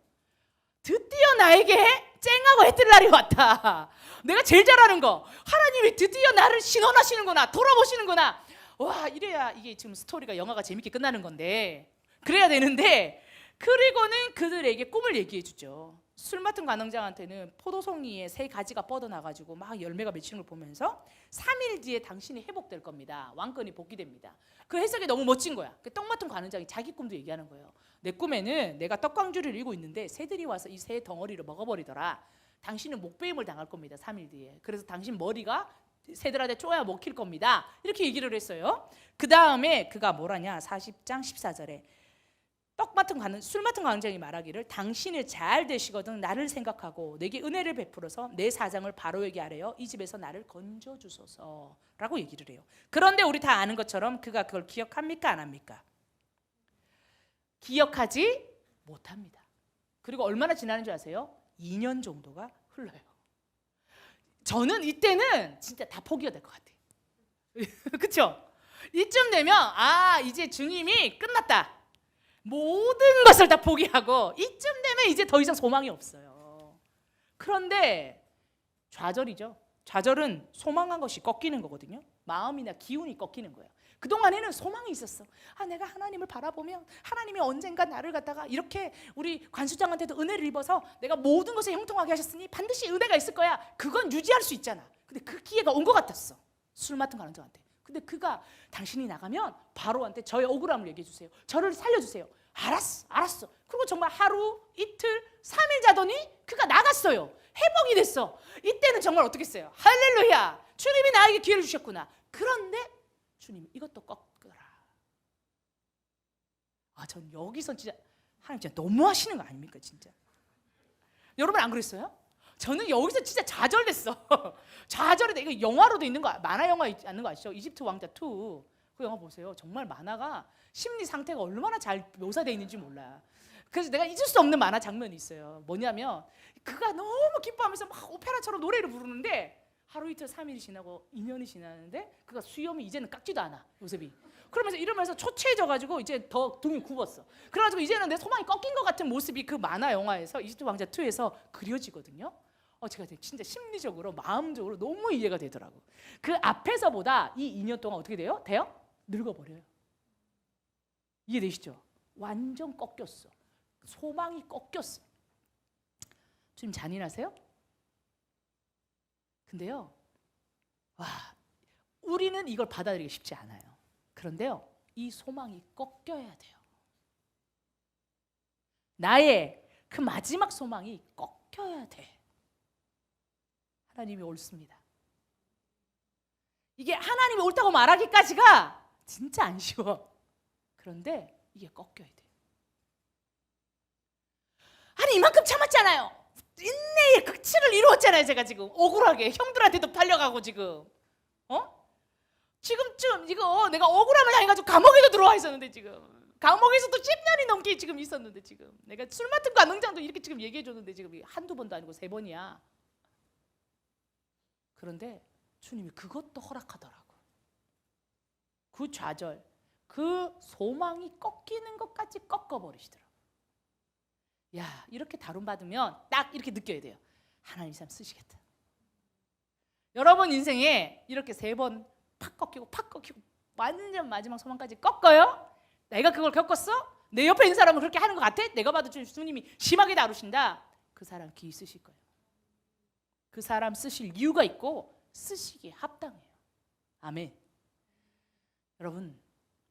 드디어 나에게 쨍하고 해뜰 날이 왔다. 내가 제일 잘하는 거 하나님이 드디어 나를 신원하시는구나, 돌아보시는구나. 와, 이래야 이게 지금 스토리가 영화가 재밌게 끝나는 건데 그래야 되는데, 그리고는 그들에게 꿈을 얘기해 주죠. 술 맡은 관원장한테는 포도송이에 새 가지가 뻗어나가지고 막 열매가 맺히는 걸 보면서 3일 뒤에 당신이 회복될 겁니다. 왕권이 복귀됩니다. 그 해석이 너무 멋진 거야. 그 떡 맡은 관원장이 자기 꿈도 얘기하는 거예요. 내 꿈에는 내가 떡광주를 일고 있는데 새들이 와서 이 새 덩어리를 먹어버리더라. 당신은 목베임을 당할 겁니다. 3일 뒤에. 그래서 당신 머리가 새들한테 쪼야 먹힐 겁니다. 이렇게 얘기를 했어요. 그 다음에 그가 뭐라냐, 40장 14절에 술 맡은 관원장이 말하기를 당신을 잘 되시거든 나를 생각하고 내게 은혜를 베풀어서 내 사장을 바로에게 아뢰어 이 집에서 나를 건져주소서라고 얘기를 해요. 그런데 우리 다 아는 것처럼 그가 그걸 기억합니까 안 합니까? 기억하지 못합니다. 그리고 얼마나 지나는 줄 아세요? 2년 정도가 흘러요. 저는 이때는 진짜 다 포기가 될 것 같아요. 그렇죠? 이쯤 되면 이제 주님이 끝났다. 모든 것을 다 포기하고 이쯤 되면 이제 더 이상 소망이 없어요. 그런데 좌절이죠. 좌절은 소망한 것이 꺾이는 거거든요. 마음이나 기운이 꺾이는 거예요. 그동안에는 소망이 있었어. 내가 하나님을 바라보면 하나님이 언젠가 나를 갖다가 이렇게 우리 관수장한테도 은혜를 입어서 내가 모든 것을 형통하게 하셨으니 반드시 은혜가 있을 거야. 그건 유지할 수 있잖아. 근데 그 기회가 온 것 같았어. 술 맡은 관원장한테. 근데 그가 당신이 나가면 바로한테 저의 억울함을 얘기해 주세요. 저를 살려주세요. 알았어. 그리고 정말 하루, 이틀, 3일 자더니 그가 나갔어요. 회복이 됐어. 이때는 정말 어떻게 했어요? 할렐루야. 주님이 나에게 기회를 주셨구나. 그런데 주님 이것도 꺾어라. 전 여기서 진짜 하나님 진짜 너무 하시는 거 아닙니까 진짜? 여러분 안 그랬어요? 저는 여기서 진짜 좌절됐어. 좌절이 돼. 이거 영화로도 있는 거, 만화 영화 있지 않는 거 아시죠? 이집트 왕자 2. 그 영화 보세요. 정말 만화가 심리 상태가 얼마나 잘 묘사되어 있는지 몰라. 그래서 내가 잊을 수 없는 만화 장면이 있어요. 뭐냐면 그가 너무 기뻐하면서 막 오페라처럼 노래를 부르는데 하루 이틀 3일이 지나고 2년이 지나는데 그가 수염이 이제는 깎지도 않아, 요셉이. 그러면서 이러면서 초췌해져가지고 이제 더 등이 굽었어. 그래가지고 이제는 내 소망이 꺾인 것 같은 모습이 그 만화 영화에서 이집트 왕자 2에서 그려지거든요. 제가 진짜 심리적으로 마음적으로 너무 이해가 되더라고. 그 앞에서보다 이 2년 동안 어떻게 돼요? 늙어버려요. 이해되시죠? 완전 꺾였어. 소망이 꺾였어. 주님 잔인하세요? 근데요, 와, 우리는 이걸 받아들이기 쉽지 않아요. 그런데요, 이 소망이 꺾여야 돼요. 나의 그 마지막 소망이 꺾여야 돼. 하나님이 옳습니다. 이게 하나님이 옳다고 말하기까지가 진짜 안 쉬워. 그런데 이게 꺾여야 돼. 아니, 이만큼 참았잖아요. 인내의 극치를 이루었잖아요. 제가 지금 억울하게 형들한테도 팔려가고 지금 지금쯤 이거 내가 억울함을 당해가지고 감옥에도 들어와 있었는데, 지금 감옥에서도 10년이 넘게 지금 있었는데, 지금 내가 술 맡은 가능장도 이렇게 지금 얘기해줬는데 지금 한두 번도 아니고 3번이야. 그런데 주님이 그것도 허락하더라고. 그 좌절, 그 소망이 꺾이는 것까지 꺾어버리시더라고. 야, 이렇게 다룬받으면 딱 이렇게 느껴야 돼요. 하나님 참 쓰시겠다. 여러분 인생에 이렇게 3번 팍 꺾이고 완전 마지막 소망까지 꺾어요? 내가 그걸 겪었어? 내 옆에 있는 사람은 그렇게 하는 것 같아? 내가 봐도 주님이 심하게 다루신다. 그 사람 기 쓰실 거예요. 그 사람 쓰실 이유가 있고 쓰시기에 합당해요. 아멘. 여러분,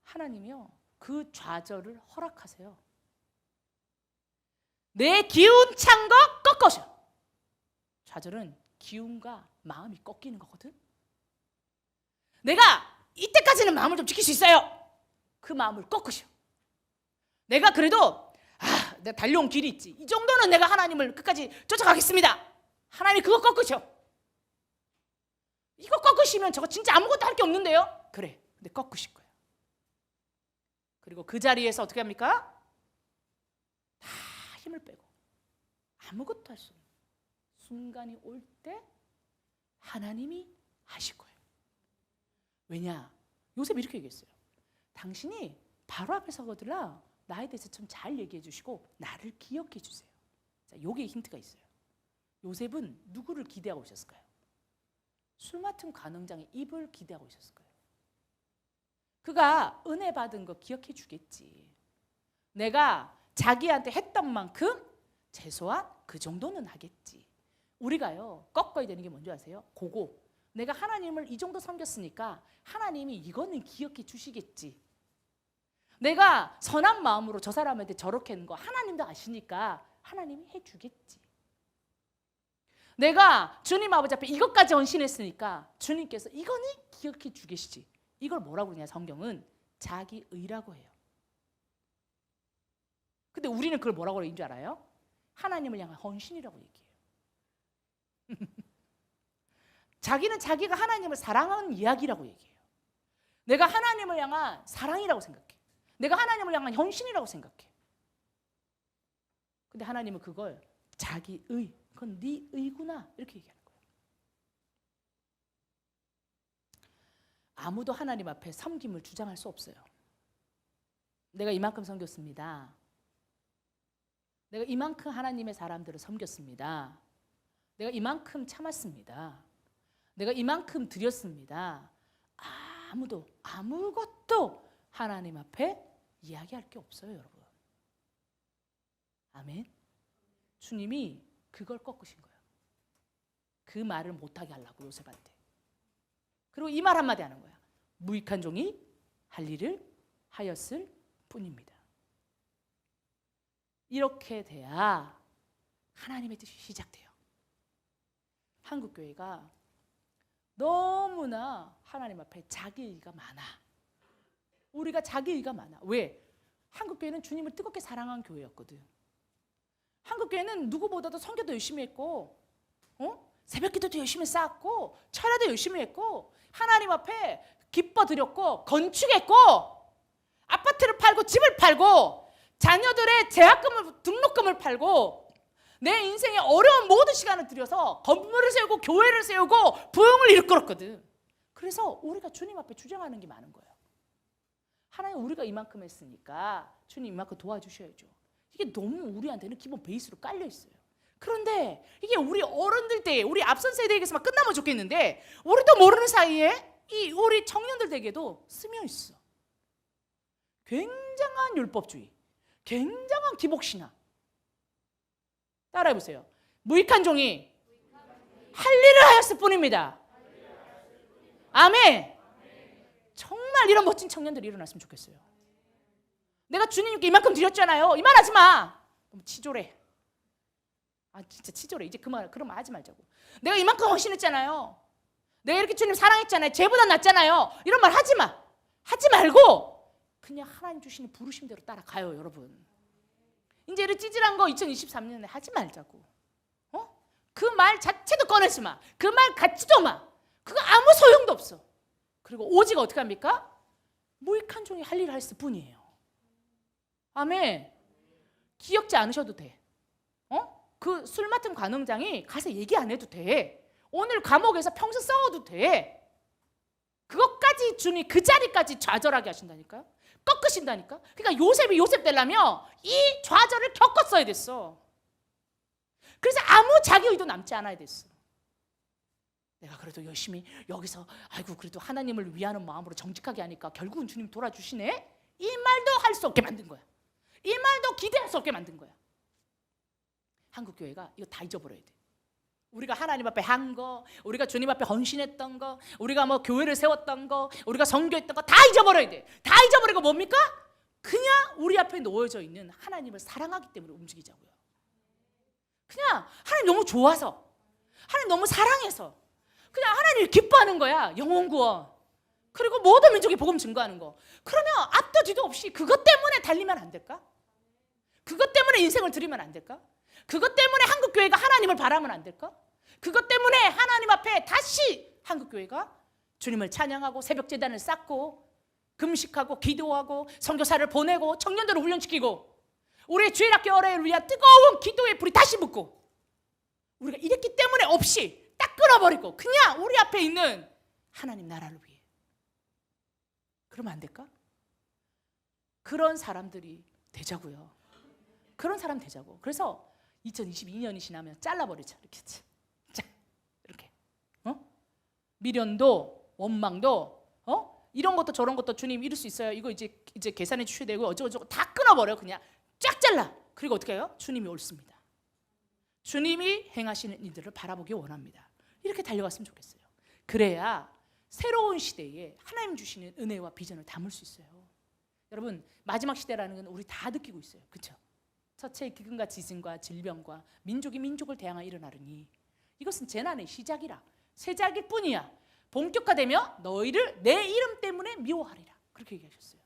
하나님이요, 그 좌절을 허락하세요. 내 기운 찬 거 꺾어줘. 좌절은 기운과 마음이 꺾이는 거거든. 내가 이때까지는 마음을 좀 지킬 수 있어요. 그 마음을 꺾으셔. 내가 그래도 내가 달려온 길이 있지. 이 정도는 내가 하나님을 끝까지 쫓아가겠습니다. 하나님 그거 꺾으셔. 이거 꺾으시면 저거 진짜 아무것도 할 게 없는데요. 그래, 근데 꺾으실 거예요. 그리고 그 자리에서 어떻게 합니까? 다 힘을 빼고 아무것도 할 수 없는 순간이 올 때 하나님이 하실 거예요. 왜냐? 요셉이 이렇게 얘기했어요. 당신이 바로 앞에 서거들라 나에 대해서 좀 잘 얘기해 주시고 나를 기억해 주세요. 자, 요게 힌트가 있어요. 요셉은 누구를 기대하고 있었을까요? 술 맡은 관원장의 입을 기대하고 있었을 거예요. 그가 은혜 받은 거 기억해 주겠지. 내가 자기한테 했던 만큼 최소한 그 정도는 하겠지. 우리가요, 꺾어야 되는 게 뭔지 아세요? 그거. 내가 하나님을 이 정도 섬겼으니까 하나님이 이거는 기억해 주시겠지. 내가 선한 마음으로 저 사람한테 저렇게 하는 거 하나님도 아시니까 하나님이 해주겠지. 내가 주님 아버지 앞에 이것까지 헌신했으니까 주님께서 이거는 기억해 주겠지. 이걸 뭐라고 그러냐, 성경은 자기의라고 해요. 근데 우리는 그걸 뭐라고 그러는 줄 알아요? 하나님을 향한 헌신이라고 얘기해요. 자기는 자기가 하나님을 사랑하는 이야기라고 얘기해요. 내가 하나님을 향한 사랑이라고 생각해. 내가 하나님을 향한 헌신이라고 생각해. 근데 하나님은 그걸 자기의, 그건 네 의구나 이렇게 얘기하는 거예요. 아무도 하나님 앞에 섬김을 주장할 수 없어요. 내가 이만큼 섬겼습니다. 내가 이만큼 하나님의 사람들을 섬겼습니다. 내가 이만큼 참았습니다. 내가 이만큼 드렸습니다. 아무도 아무것도 하나님 앞에 이야기할 게 없어요, 여러분. 아멘. 주님이 그걸 꺾으신 거예요. 그 말을 못하게 하려고 요셉한테. 그리고 이 말 한마디 하는 거야. 무익한 종이 할 일을 하였을 뿐입니다. 이렇게 돼야 하나님의 뜻이 시작돼요. 한국교회가 너무나 하나님 앞에 자기의가 많아. 우리가 자기의가 많아. 왜? 한국교회는 주님을 뜨겁게 사랑한 교회였거든. 한국교회는 누구보다도 선교도 열심히 했고, 새벽기도도 열심히 쌓았고, 철야도 열심히 했고, 하나님 앞에 기뻐 드렸고, 건축했고, 아파트를 팔고 집을 팔고, 자녀들의 재학금을 등록금을 팔고, 내 인생의 어려운 모든 시간을 들여서 건물을 세우고 교회를 세우고 부흥을 이끌었거든. 그래서 우리가 주님 앞에 주장하는 게 많은 거예요. 하나님 우리가 이만큼 했으니까 주님 이만큼 도와주셔야죠. 이게 너무 우리한테는 기본 베이스로 깔려 있어요. 그런데 이게 우리 어른들 때, 우리 앞선 세대에게서만 끝나면 좋겠는데 우리도 모르는 사이에 이 우리 청년들 댁에도 스며 있어. 굉장한 율법주의, 굉장한 기복신앙. 따라해보세요. 무익한 종이 할 일을 하였을 뿐입니다. 아멘. 정말 이런 멋진 청년들이 일어났으면 좋겠어요. 내가 주님께 이만큼 드렸잖아요. 이 말 하지 마. 너무 치졸해. 진짜 치졸해. 이제 그만, 그런 말 하지 말자고. 내가 이만큼 헌신했잖아요. 내가 이렇게 주님 사랑했잖아요. 쟤보다 낫잖아요. 이런 말 하지 마. 하지 말고 그냥 하나님 주시는 부르심대로 따라가요, 여러분. 이제 이런 찌질한 거 2023년에 하지 말자고. 그 말 자체도 꺼내지 마. 그 말 갖지도 마. 그거 아무 소용도 없어. 그리고 오직 어떻게 합니까? 무익한 종이 할 일을 했을 뿐이에요. 아멘. 기억지 않으셔도 돼. 그 술 맡은 관원장이 가서 얘기 안 해도 돼. 오늘 감옥에서 평생 싸워도 돼. 그것까지 주님 그 자리까지 좌절하게 하신다니까요. 꺾으신다니까. 그러니까 요셉이 요셉 되려면 이 좌절을 겪었어야 됐어. 그래서 아무 자기 의도 남지 않아야 됐어. 내가 그래도 열심히 여기서 아이고 그래도 하나님을 위하는 마음으로 정직하게 하니까 결국은 주님 돌아주시네. 이 말도 할 수 없게 만든 거야. 이 말도 기대할 수 없게 만든 거야. 한국교회가 이거 다 잊어버려야 돼. 우리가 하나님 앞에 한 거, 우리가 주님 앞에 헌신했던 거, 우리가 뭐 교회를 세웠던 거, 우리가 선교했던 거 다 잊어버려야 돼. 다 잊어버리고 뭡니까? 그냥 우리 앞에 놓여져 있는 하나님을 사랑하기 때문에 움직이자고요. 그냥 하나님 너무 좋아서, 하나님 너무 사랑해서 그냥 하나님을 기뻐하는 거야. 영혼 구원, 그리고 모든 민족이 복음 증거하는 거. 그러면 앞도 뒤도 없이 그것 때문에 달리면 안 될까? 그것 때문에 인생을 드리면 안 될까? 그것 때문에 한국교회가 하나님을 바라면 안 될까? 그것 때문에 하나님 앞에 다시 한국교회가 주님을 찬양하고 새벽제단을 쌓고 금식하고 기도하고 선교사를 보내고 청년들을 훈련시키고 우리의 주일학교 어뢰를 위한 뜨거운 기도의 불이 다시 붙고 우리가 이랬기 때문에 없이 딱 끊어버리고 그냥 우리 앞에 있는 하나님 나라를 위해 그러면 안 될까? 그런 사람들이 되자고요. 그런 사람 되자고. 그래서 2022년이 지나면 잘라버리자. 이렇게 이렇게 미련도 원망도 이런 것도 저런 것도 주님 이룰 수 있어요. 이거 이제 계산해 주셔야 되고 어쩌고저쩌고 다 끊어버려. 그냥 쫙 잘라. 그리고 어떻게 해요? 주님이 옳습니다. 주님이 행하시는 일들을 바라보기 원합니다. 이렇게 달려갔으면 좋겠어요. 그래야 새로운 시대에 하나님 주시는 은혜와 비전을 담을 수 있어요. 여러분 마지막 시대라는 건 우리 다 느끼고 있어요. 그렇죠? 첫째 기근과 지진과 질병과 민족이 민족을 대항하 일어나르니 이것은 재난의 시작이라 시작일 뿐이야. 본격화되며 너희를 내 이름 때문에 미워하리라. 그렇게 얘기하셨어요.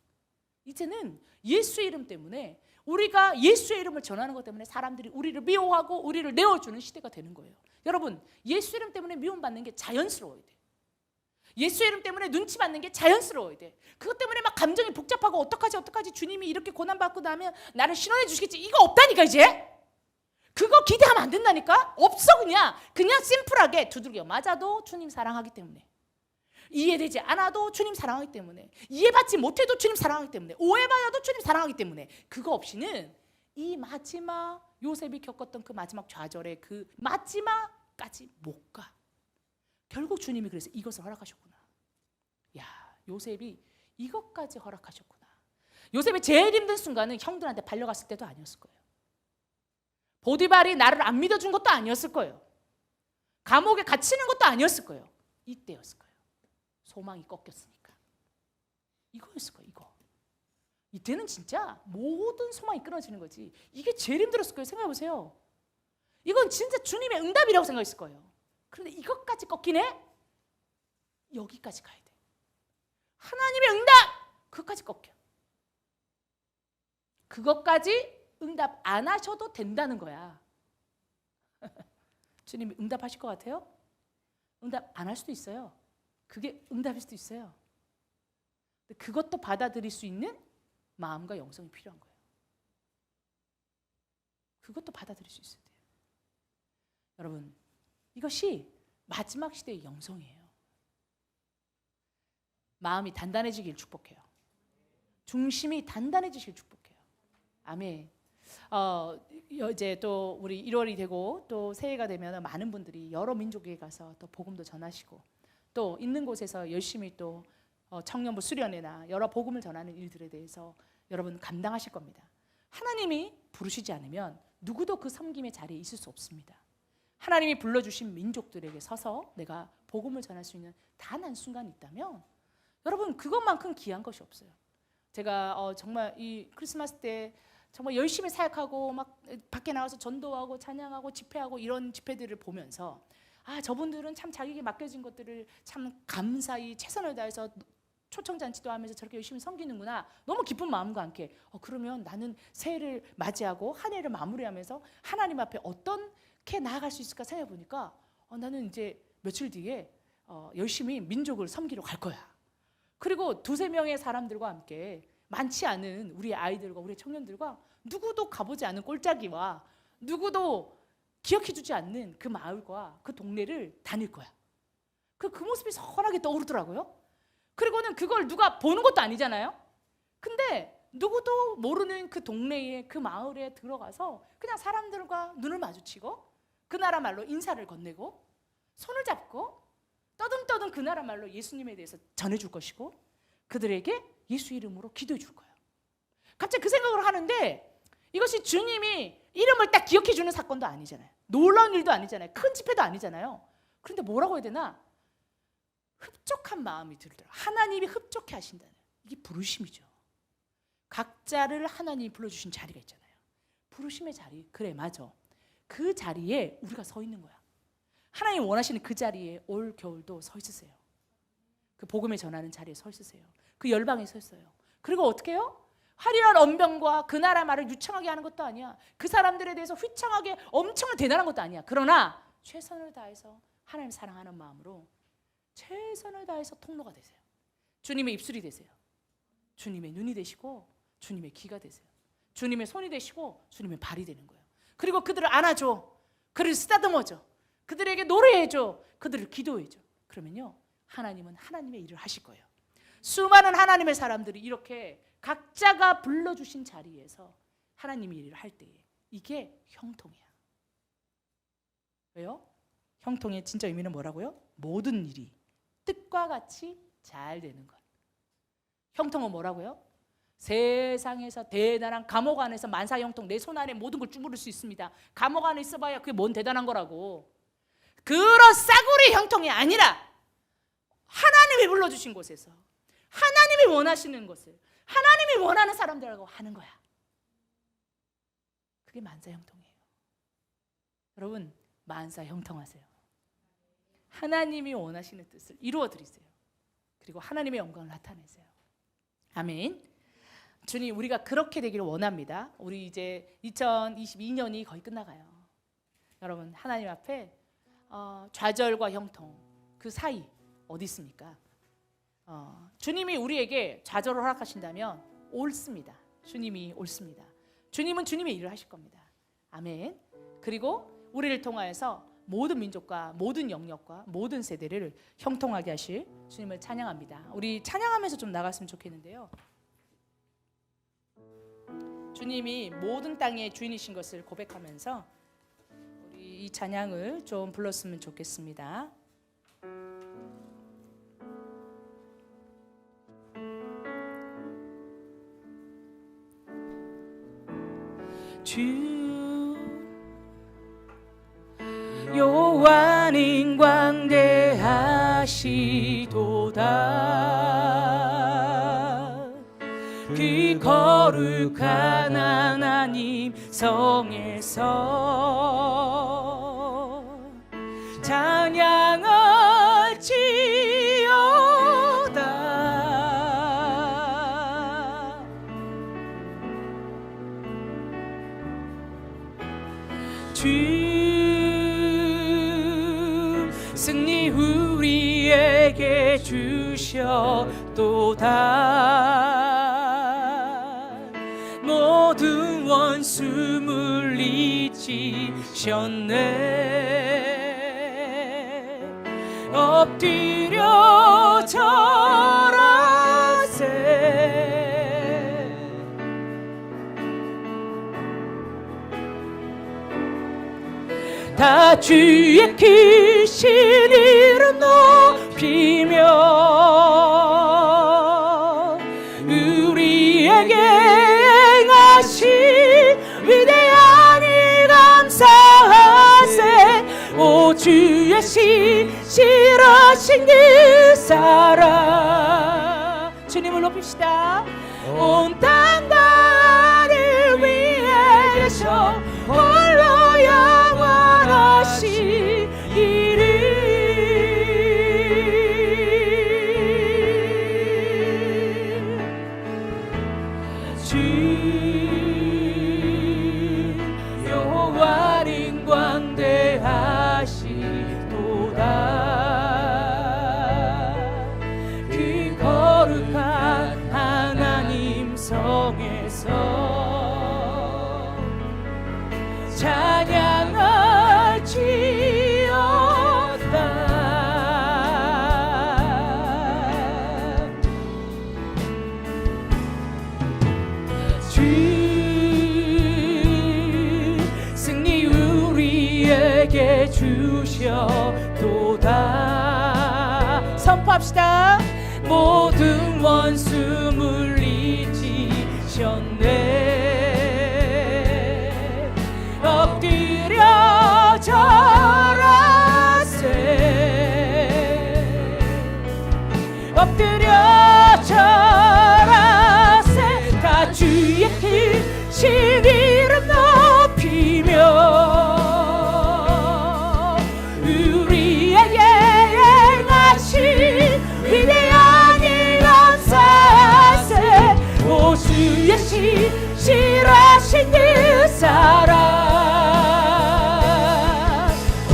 이제는 예수의 이름 때문에 우리가 예수의 이름을 전하는 것 때문에 사람들이 우리를 미워하고 우리를 내어주는 시대가 되는 거예요. 여러분 예수 이름 때문에 미움받는 게 자연스러워야 돼. 예수 이름 때문에 눈치 받는 게 자연스러워야 돼. 그것 때문에 막 감정이 복잡하고 어떡하지 주님이 이렇게 고난받고 나면 나를 신원해 주시겠지. 이거 없다니까 이제. 그거 기대하면 안 된다니까. 없어. 그냥 심플하게 두들겨 맞아도 주님 사랑하기 때문에, 이해되지 않아도 주님 사랑하기 때문에, 이해받지 못해도 주님 사랑하기 때문에, 오해받아도 주님 사랑하기 때문에 그거 없이는 이 마지막 요셉이 겪었던 그 마지막 좌절의 그 마지막까지 못 가. 결국 주님이 그래서 이것을 허락하셨구나. 야, 요셉이 이것까지 허락하셨구나. 요셉이 제일 힘든 순간은 형들한테 팔려갔을 때도 아니었을 거예요. 보디발이 나를 안 믿어준 것도 아니었을 거예요. 감옥에 갇히는 것도 아니었을 거예요. 이때였을 거예요. 소망이 꺾였으니까. 이거였을 거예요. 이거. 이때는 진짜 모든 소망이 끊어지는 거지. 이게 제일 힘들었을 거예요. 생각해보세요. 이건 진짜 주님의 응답이라고 생각했을 거예요. 그런데 이것까지 꺾이네? 여기까지 가야 돼. 하나님의 응답! 그것까지 꺾여. 그것까지 응답 안 하셔도 된다는 거야. 주님이 응답하실 것 같아요? 응답 안 할 수도 있어요. 그게 응답일 수도 있어요. 근데 그것도 받아들일 수 있는 마음과 영성이 필요한 거예요. 그것도 받아들일 수 있어야 돼요. 여러분, 이것이 마지막 시대의 영성이에요. 마음이 단단해지길 축복해요. 중심이 단단해지길 축복해요. 아멘. 이제 또 우리 1월이 되고 또 새해가 되면 많은 분들이 여러 민족에 가서 또 복음도 전하시고 또 있는 곳에서 열심히 또 청년부 수련회나 여러 복음을 전하는 일들에 대해서 여러분 감당하실 겁니다. 하나님이 부르시지 않으면 누구도 그 섬김의 자리에 있을 수 없습니다. 하나님이 불러주신 민족들에게 서서 내가 복음을 전할 수 있는 단 한 순간이 있다면 여러분 그것만큼 귀한 것이 없어요. 제가 정말 이 크리스마스 때 정말 열심히 사역하고 막 밖에 나와서 전도하고 찬양하고 집회하고 이런 집회들을 보면서 저분들은 참 자기에게 맡겨진 것들을 참 감사히 최선을 다해서 초청잔치도 하면서 저렇게 열심히 섬기는구나. 너무 기쁜 마음과 함께 그러면 나는 새해를 맞이하고 한 해를 마무리하면서 하나님 앞에 어떻게 나아갈 수 있을까 생각해 보니까 나는 이제 며칠 뒤에 열심히 민족을 섬기러 갈 거야. 그리고 2-3명의 사람들과 함께 많지 않은 우리 아이들과 우리 청년들과 누구도 가보지 않은 꼴짜기와 누구도 기억해주지 않는 그 마을과 그 동네를 다닐 거야. 그 모습이 선하게 떠오르더라고요. 그리고는 그걸 누가 보는 것도 아니잖아요. 근데 누구도 모르는 그 동네에 그 마을에 들어가서 그냥 사람들과 눈을 마주치고 그 나라 말로 인사를 건네고 손을 잡고 떠듬떠듬 그 나라 말로 예수님에 대해서 전해줄 것이고 그들에게 예수 이름으로 기도해 줄 거예요. 갑자기 그 생각을 하는데 이것이 주님이 이름을 딱 기억해 주는 사건도 아니잖아요. 놀라운 일도 아니잖아요. 큰 집회도 아니잖아요. 그런데 뭐라고 해야 되나? 흡족한 마음이 들더라. 하나님이 흡족해 하신다는 이게 부르심이죠. 각자를 하나님이 불러주신 자리가 있잖아요. 부르심의 자리. 그래 맞아. 그 자리에 우리가 서 있는 거야. 하나님 원하시는 그 자리에 올 겨울도 서 있으세요. 그 복음을 전하는 자리에 서 있으세요. 그 열방에 서 있어요. 그리고 어떻게 해요? 화려한 언변과 그 나라 말을 유창하게 하는 것도 아니야. 그 사람들에 대해서 휘청하게 엄청난 대단한 것도 아니야. 그러나 최선을 다해서 하나님 사랑하는 마음으로 최선을 다해서 통로가 되세요. 주님의 입술이 되세요. 주님의 눈이 되시고 주님의 귀가 되세요. 주님의 손이 되시고 주님의 발이 되는 거예요. 그리고 그들을 안아줘. 그들을 쓰다듬어줘. 그들에게 노래해줘. 그들을 기도해줘. 그러면요 하나님은 하나님의 일을 하실 거예요. 수많은 하나님의 사람들이 이렇게 각자가 불러주신 자리에서 하나님의 일을 할 때에 이게 형통이야. 왜요? 형통의 진짜 의미는 뭐라고요? 모든 일이 뜻과 같이 잘 되는 것. 형통은 뭐라고요? 세상에서 대단한 감옥 안에서 만사형통 내 손 안에 모든 걸 주무를 수 있습니다. 감옥 안에 있어봐야 그게 뭔 대단한 거라고. 그런 싸구리 형통이 아니라 하나님이 불러주신 곳에서 하나님이 원하시는 것을 하나님이 원하는 사람들하고 하는 거야. 그게 만사형통이에요. 여러분 만사형통하세요. 하나님이 원하시는 뜻을 이루어 드리세요. 그리고 하나님의 영광을 나타내세요. 아멘. 주님 우리가 그렇게 되기를 원합니다. 우리 이제 2022년이 거의 끝나가요. 여러분 하나님 앞에 좌절과 형통 그 사이 어디 있습니까? 주님이 우리에게 좌절을 허락하신다면 옳습니다. 주님이 옳습니다. 주님은 주님의 일을 하실 겁니다. 아멘. 그리고 우리를 통하여서 모든 민족과 모든 영역과 모든 세대를 형통하게 하실 주님을 찬양합니다. 우리 찬양하면서 좀 나갔으면 좋겠는데요. 주님이 모든 땅의 주인이신 것을 고백하면서 우리 이 찬양을 좀 불렀으면 좋겠습니다. 주 요한인 광대하시도다. 그 거룩한 하나님 성에서 찬양할지어다. 주 승리 우리에게 주셨도다. 모든 원수 물리치셨네. 엎드려 절하세. 다 주의 크신 이름 높이며 우리에게 행하신 위대한 일 감사하세. 오 주의 실하신 그 사랑. 주님을 높입시다. 온 땅과 하늘 위에 계셔 홀로 영원하신 이름. 주 여호와는 광대하시도다. 그 거룩한 하나님 성에서 찬양할지어다. 주 승리 우리에게 주셔도다. 선포합시다. 모든 원수 물리치셨네. 엎드려 절하세. 엎드려 절하세. 다 주의 크신 이름 높이며 우리에게 행하신 위대한 일 감사하세. 오 주의 실하신 그 사랑.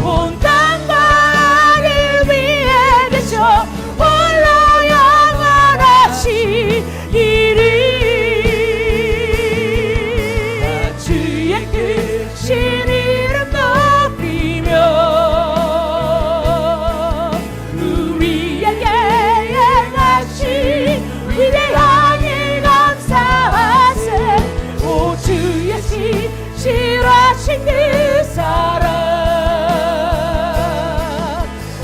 온 땅과 하늘 위에 계셔 홀로 영원하신 이름. 주의 크신 이름 높이며 우리에게 행하신 위대한 일 감사하세. 오 주의 실하신 그 사랑.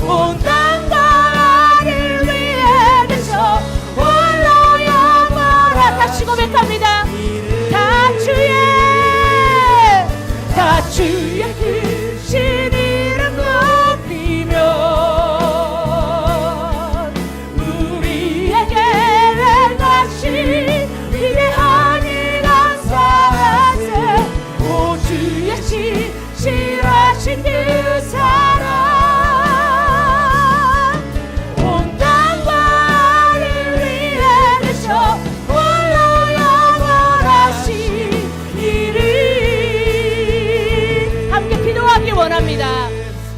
온 땅과 하늘 위에 계셔 홀로 영원하. 다시 고백합니다. 다 주의 크신 이름 높이며 우리에게 행하신 위대한 일 감사하세. 오 주의 실하신 그 사랑. 온 땅과 하늘 위에 계셔 홀로 영원하신 이름. 함께 기도하기 원합니다.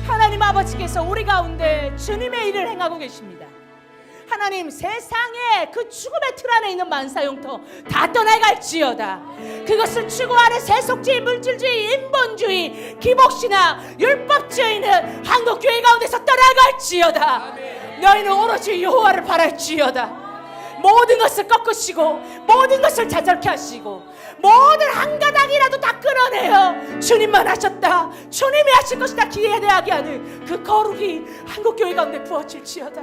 하나님 아버지께서 우리 가운데 주님의 일을 행하고 계십니다. 하나님, 세상에 그 죽음의 틀 안에 있는 만사형통 다 떠나갈지어다. 그것을 추구하는 세속주의, 물질주의, 인본주의, 기복신앙, 율법주의는 한국교회 가운데서 떠나갈지어다. 너희는 오로지 여호와를 바랄지어다. 모든 것을 꺾으시고 모든 것을 자절케 하시고 모든 한 가닥이라도 다 끊어내어 주님만 하셨다, 주님이 하실 것이다 기대하게 하는 그 거룩이 한국교회 가운데 부어질지어다.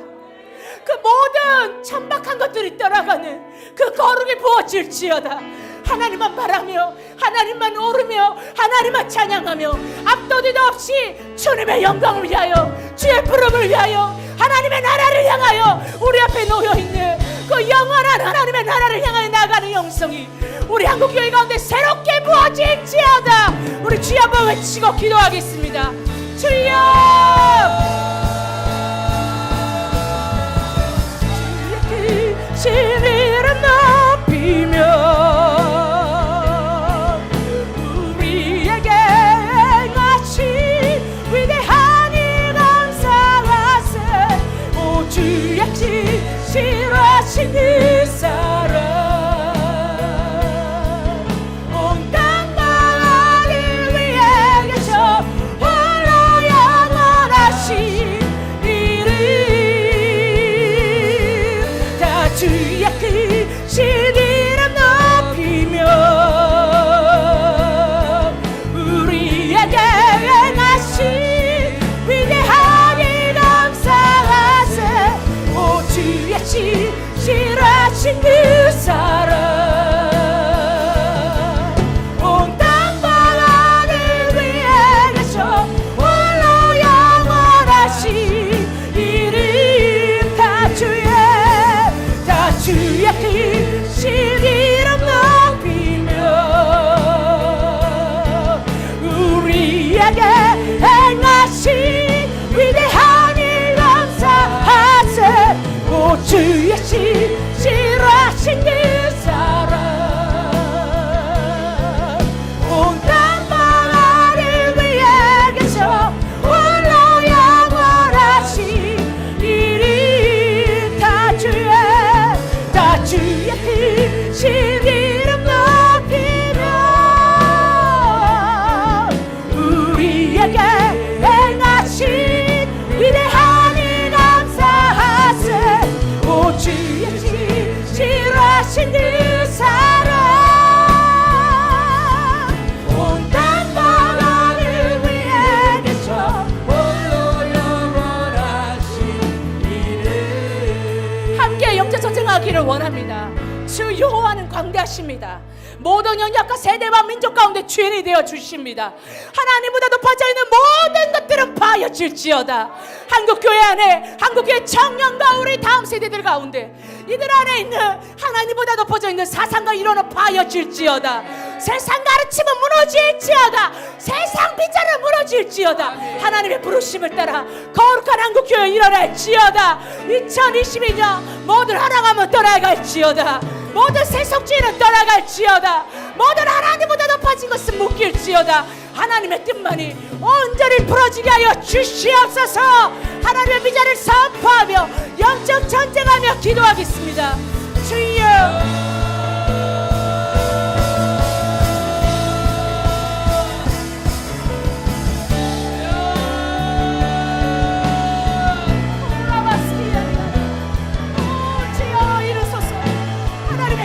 그 모든 천박한 것들이 떠나가는 그 거룩이 부어질지어다. 하나님만 바라며 하나님만 오르며 하나님만 찬양하며 앞도리도 없이 주님의 영광을 위하여 주의 부름을 위하여 하나님의 나라를 향하여 우리 앞에 놓여있는 그 영원한 하나님의 나라를 향하여 나가는 영성이 우리 한국교회 가운데 새롭게 부어질지어다. 우리 주여 한번 외치고 기도하겠습니다. 주여, 신 이름 높이며 우리에게 행하신 위대한 일 감사하세. 오 주의 실하신 그 사랑. 온 땅과 하늘 위에 계셔 홀로 영원하신 이름. 이르신 이름 높이며 우리에게 행하신 위대한 일 감사하세. 오 주의 신실하신 그 사랑 온 땅 만화를 위해 계셔 홀로 영원하신 일이 다 주의 크신 이름 높이며 우리에게 행하신 위대한 일 감사하세. 오 주의 신실하신 그 사랑 온 땅 만화를 위해 계셔 홀로 영원하신 이름. 함께 영적 전쟁하기를 원합니다. 주 여호와는 광대하십니다. 모든 영역과 세대와 민족 가운데 주인이 되어 주십니다. 하나님보다 높아져 있는 모든 것들은 파여질지어다. 한국교회 안에 한국교회 청년과 우리 다음 세대들 가운데 이들 안에 있는 하나님보다 높아져 있는 사상과 이론은 파여질지어다. 세상 가르침은 무너질지어다. 세상 빗자루 무너질지어다. 하나님의 부르심을 따라 거룩한 한국교회 일어날지어다. 2022년 모든 하나님은 떠나갈지어다. 모든 세속주의는 떠나갈지어다. 모든 하나님보다 높아진 것은 묶일지어다. 하나님의 뜻만이 온전히 풀어지게 하여 주시옵소서. 하나님의 비전을 선포하며 영적 전쟁하며 기도하겠습니다. 주여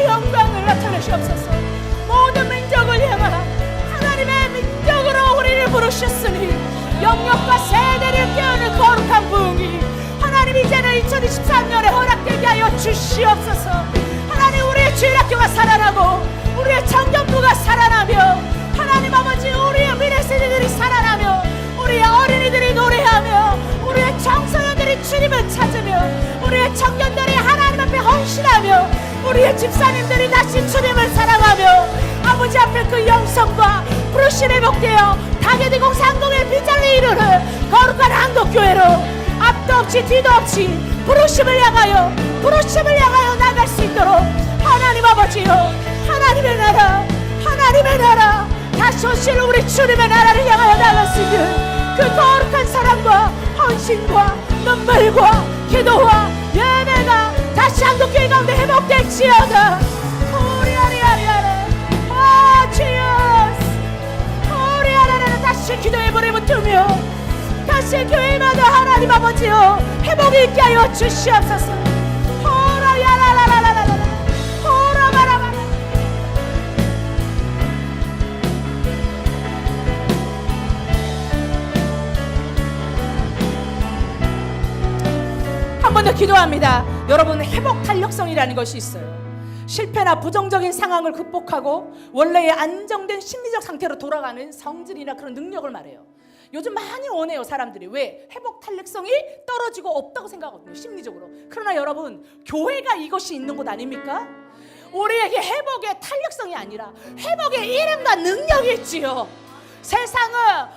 영광을 나타내시옵소서. 모든 민족을 향한 하나님의 민족으로 우리를 부르셨으니 영역과 세대를 깨우는 거룩한 부흥이 하나님 이제는 2023년에 허락되게 하여 주시옵소서. 하나님 우리의 주일학교가 살아나고 우리의 청년부가 살아나며 하나님 아버지 우리의 미래 세대들이 살아나며 우리의 어린이들이 노래하며 우리의 청소년들이 주님을 찾으며 우리의 청년들이 하나님 앞에 헌신하며 우리의 집사님들이 다시 주님을 사랑하며 아버지 앞에 그 영성과 부르심에 복되어 다계대공 상공의 빗자루 이루는 거룩한 한국교회로 앞도 없이 뒤도 없이 부르심을 향하여 나갈 수 있도록 하나님 아버지요 하나님의 나라 다시 오실 우리 주님의 나라를 향하여 나갈 수 있는 그 거룩한 사랑과 헌신과 눈물과 기도와 예배가 다시 한국교회 가운데 회복될지어다. 오리아리아리아라 아 주여 오리아리아라 다시 기도의 불에 붙으며 다시 교회마다 하나님 아버지여 회복이 있게 하여 주시옵소서. 오라야라라라라라 오라바라바라 한 번 더 기도합니다. 여러분 회복 탄력성이라는 것이 있어요. 실패나 부정적인 상황을 극복하고 원래의 안정된 심리적 상태로 돌아가는 성질이나 그런 능력을 말해요. 요즘 많이 원해요 사람들이. 왜? 회복 탄력성이 떨어지고 없다고 생각하거든요 심리적으로. 그러나 여러분 교회가 이것이 있는 곳 아닙니까? 우리에게 회복의 탄력성이 아니라 회복의 이름과 능력이 있지요. 세상은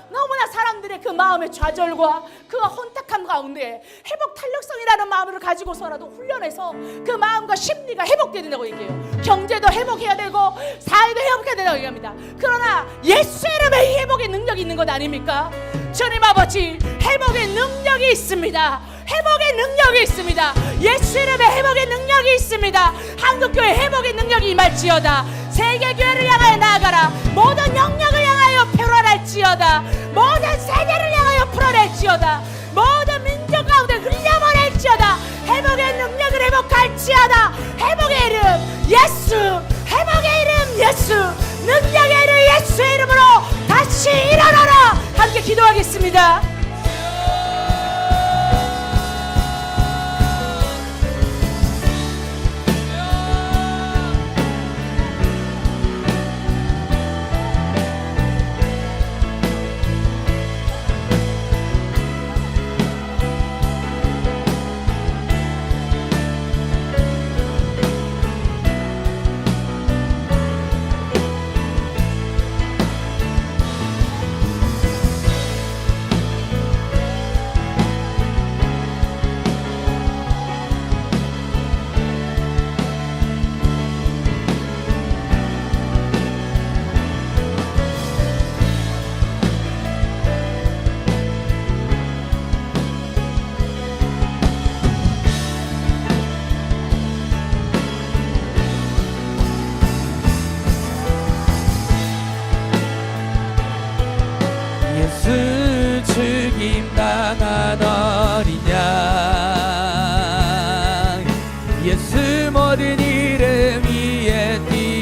너무나 사람들의 그 마음의 좌절과 그 혼탁함 가운데 회복 탄력성이라는 마음을 가지고서라도 훈련해서 그 마음과 심리가 회복돼야 된다고 얘기해요. 경제도 회복해야 되고 사회도 회복해야 된다고 얘기합니다. 그러나 예수 이름에 이 회복의 능력이 있는 것 아닙니까? 주님 아버지 회복의 능력이 있습니다. 회복의 능력이 있습니다. 예수 이름에 회복의 능력이 있습니다. 한국교회 회복의 능력이 임할지어다. 세계교회를 향하여 나아가라. 모든 영역을 향하여 표현할지어다. 모든 세대를 향하여 풀어낼지어다. 모든 민족 가운데 흘려보낼지어다. 회복의 능력을 회복할지어다. 회복의 이름 예수, 회복의 이름 예수, 능력의 이름 예수의 이름으로 다시 일어나라. 함께 기도하겠습니다.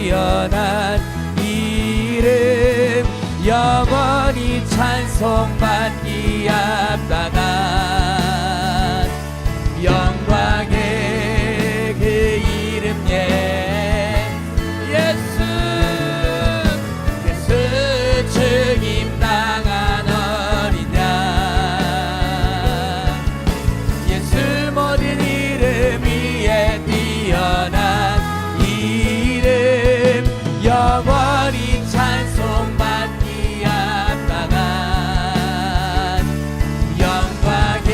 뛰어난 이름 영원히 찬송받기 합당한 영광의 그 이름 예수 죽임당한 어린 양 예수 모든 이름 위에 뛰어난 이름 영원히 찬송받기 합당한 영광의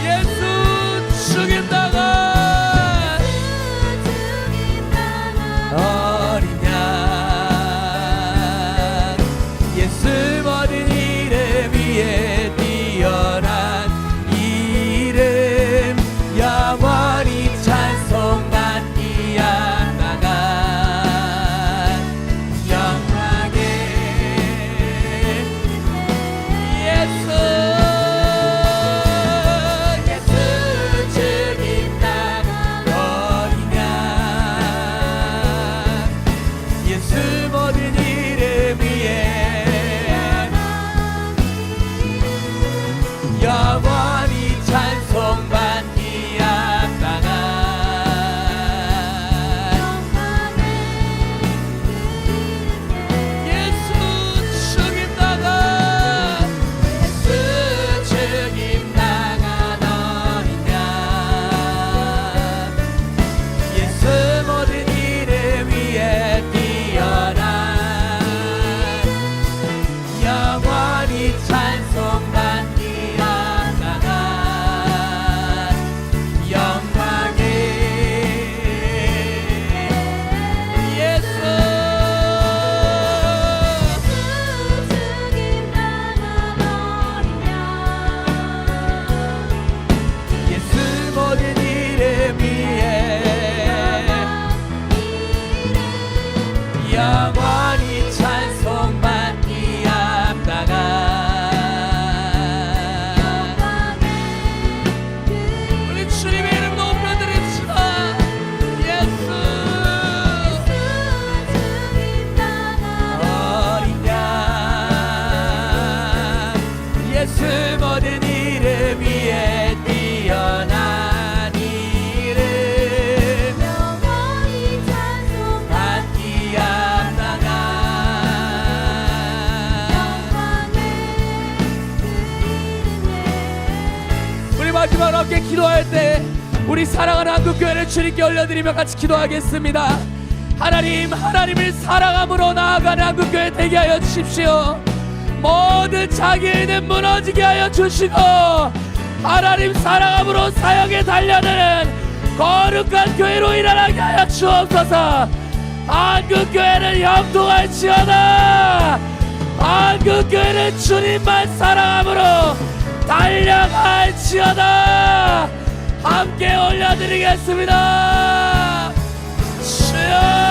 예수 죽임당한 어린 양 예수 모든 이름 위에 뛰어난 이름 영원히 찬송받기 합당한 영광의 예수 죽임당한 어린 양 예수 모든 이름 위에 영원히 찬송받기 합당한 예수 죽임당한 어린 양 예수 모든 이름 위에 뛰어난 영원히 찬송받기 합당한 영광의 예수 예수 모든 이름 위에 영원히 찬송받기 합당한 우리 주님의 이름 높여드립시다 예수 어린 양 예수 모든 이름 위에 뛰어난 이름 받기 합당한 우리 마지막으로 함께 기도할 때 우리 사랑하는 한국교회를 주님께 올려드리며 같이 기도하겠습니다. 하나님을 사랑함으로 나아가는 한국교회 되게 하여 주십시오. 모든 자기의는 무너지게 하여 주시고 하나님 사랑함으로 사역에 달려드는 거룩한 교회로 일어나게 하여 주옵소서. 한국교회는 형통할지어다. 한국교회는 주님만 사랑함으로 달려갈지어다. 함께 올려드리겠습니다. 주여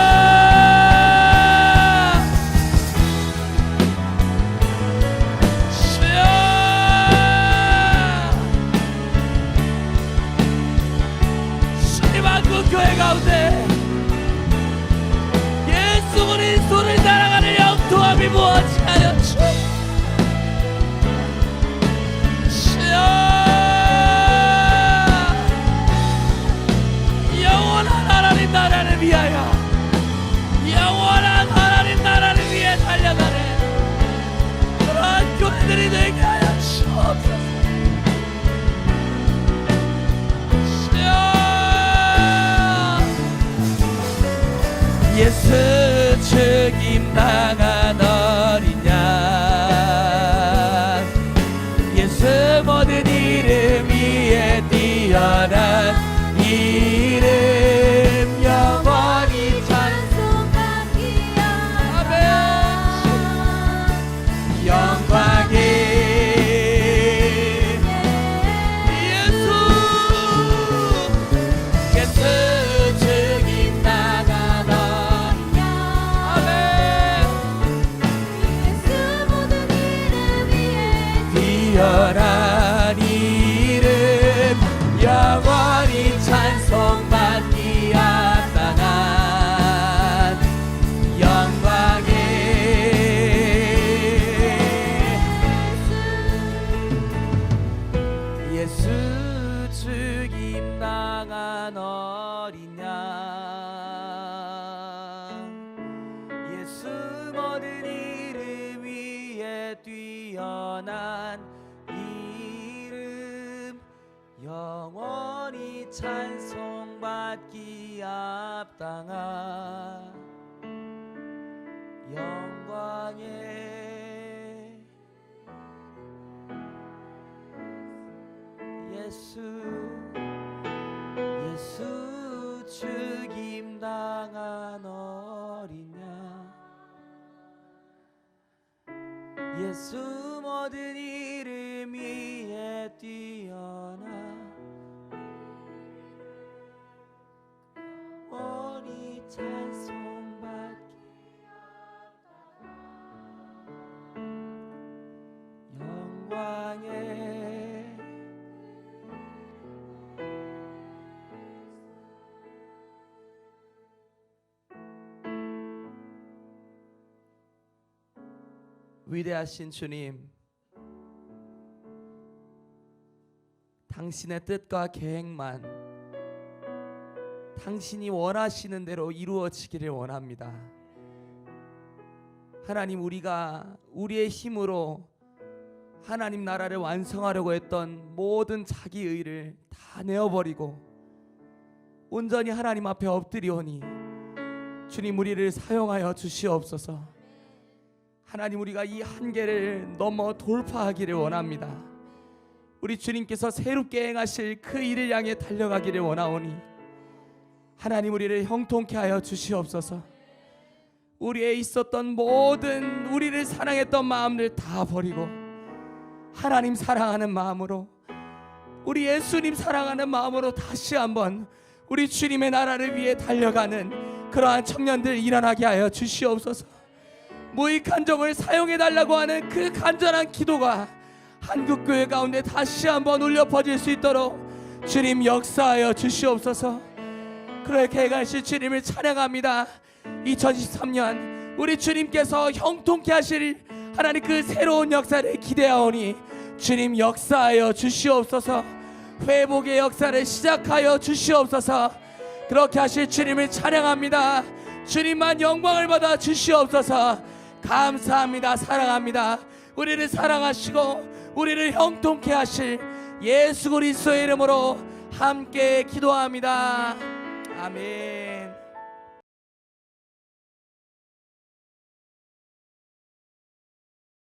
교회 가운데 예수 그리스도를 따라가는 영통함이 무엇이 하여 주여 영원한 하나님 나라를 위하여 영원한 하나님 나라를 위해 달려가는 그러한 교회들이 되게 하여 주옵소서. 예수 죽임당한 어린 양 예수 모든 이름 위에 뛰어난 이름 영원히 찬송받기 합당한 영광의 예수 죽임당한 뛰어난 이름 영원히 찬송받기 합당한 영광의 예수 죽임당한 어린 양 예수 모든 이름 위에 뛰어난 영원히 찬송받기 영광의 위대하신 주님, 당신의 뜻과 계획만 당신이 원하시는 대로 이루어지기를 원합니다. 하나님, 우리가 우리의 힘으로 하나님 나라를 완성하려고 했던 모든 자기 의를 다 내어버리고 온전히 하나님 앞에 엎드리오니 주님, 우리를 사용하여 주시옵소서. 하나님, 우리가 이 한계를 넘어 돌파하기를 원합니다. 우리 주님께서 새롭게 행하실 그 일을 향해 달려가기를 원하오니 하나님, 우리를 형통케 하여 주시옵소서. 우리에 있었던 모든 우리를 사랑했던 마음들 다 버리고 하나님 사랑하는 마음으로, 우리 예수님 사랑하는 마음으로 다시 한번 우리 주님의 나라를 위해 달려가는 그러한 청년들 일어나게 하여 주시옵소서. 무익한 종을 사용해달라고 하는 그 간절한 기도가 한국교회 가운데 다시 한번 울려 퍼질 수 있도록 주님 역사하여 주시옵소서. 그렇게 가실 주님을 찬양합니다. 2013년 우리 주님께서 형통케 하실 하나님 그 새로운 역사를 기대하오니 주님 역사하여 주시옵소서. 회복의 역사를 시작하여 주시옵소서. 그렇게 하실 주님을 찬양합니다. 주님만 영광을 받아 주시옵소서. 감사합니다. 사랑합니다. 우리를 사랑하시고 우리를 형통케 하실 예수 그리스도의 이름으로 함께 기도합니다. 아멘.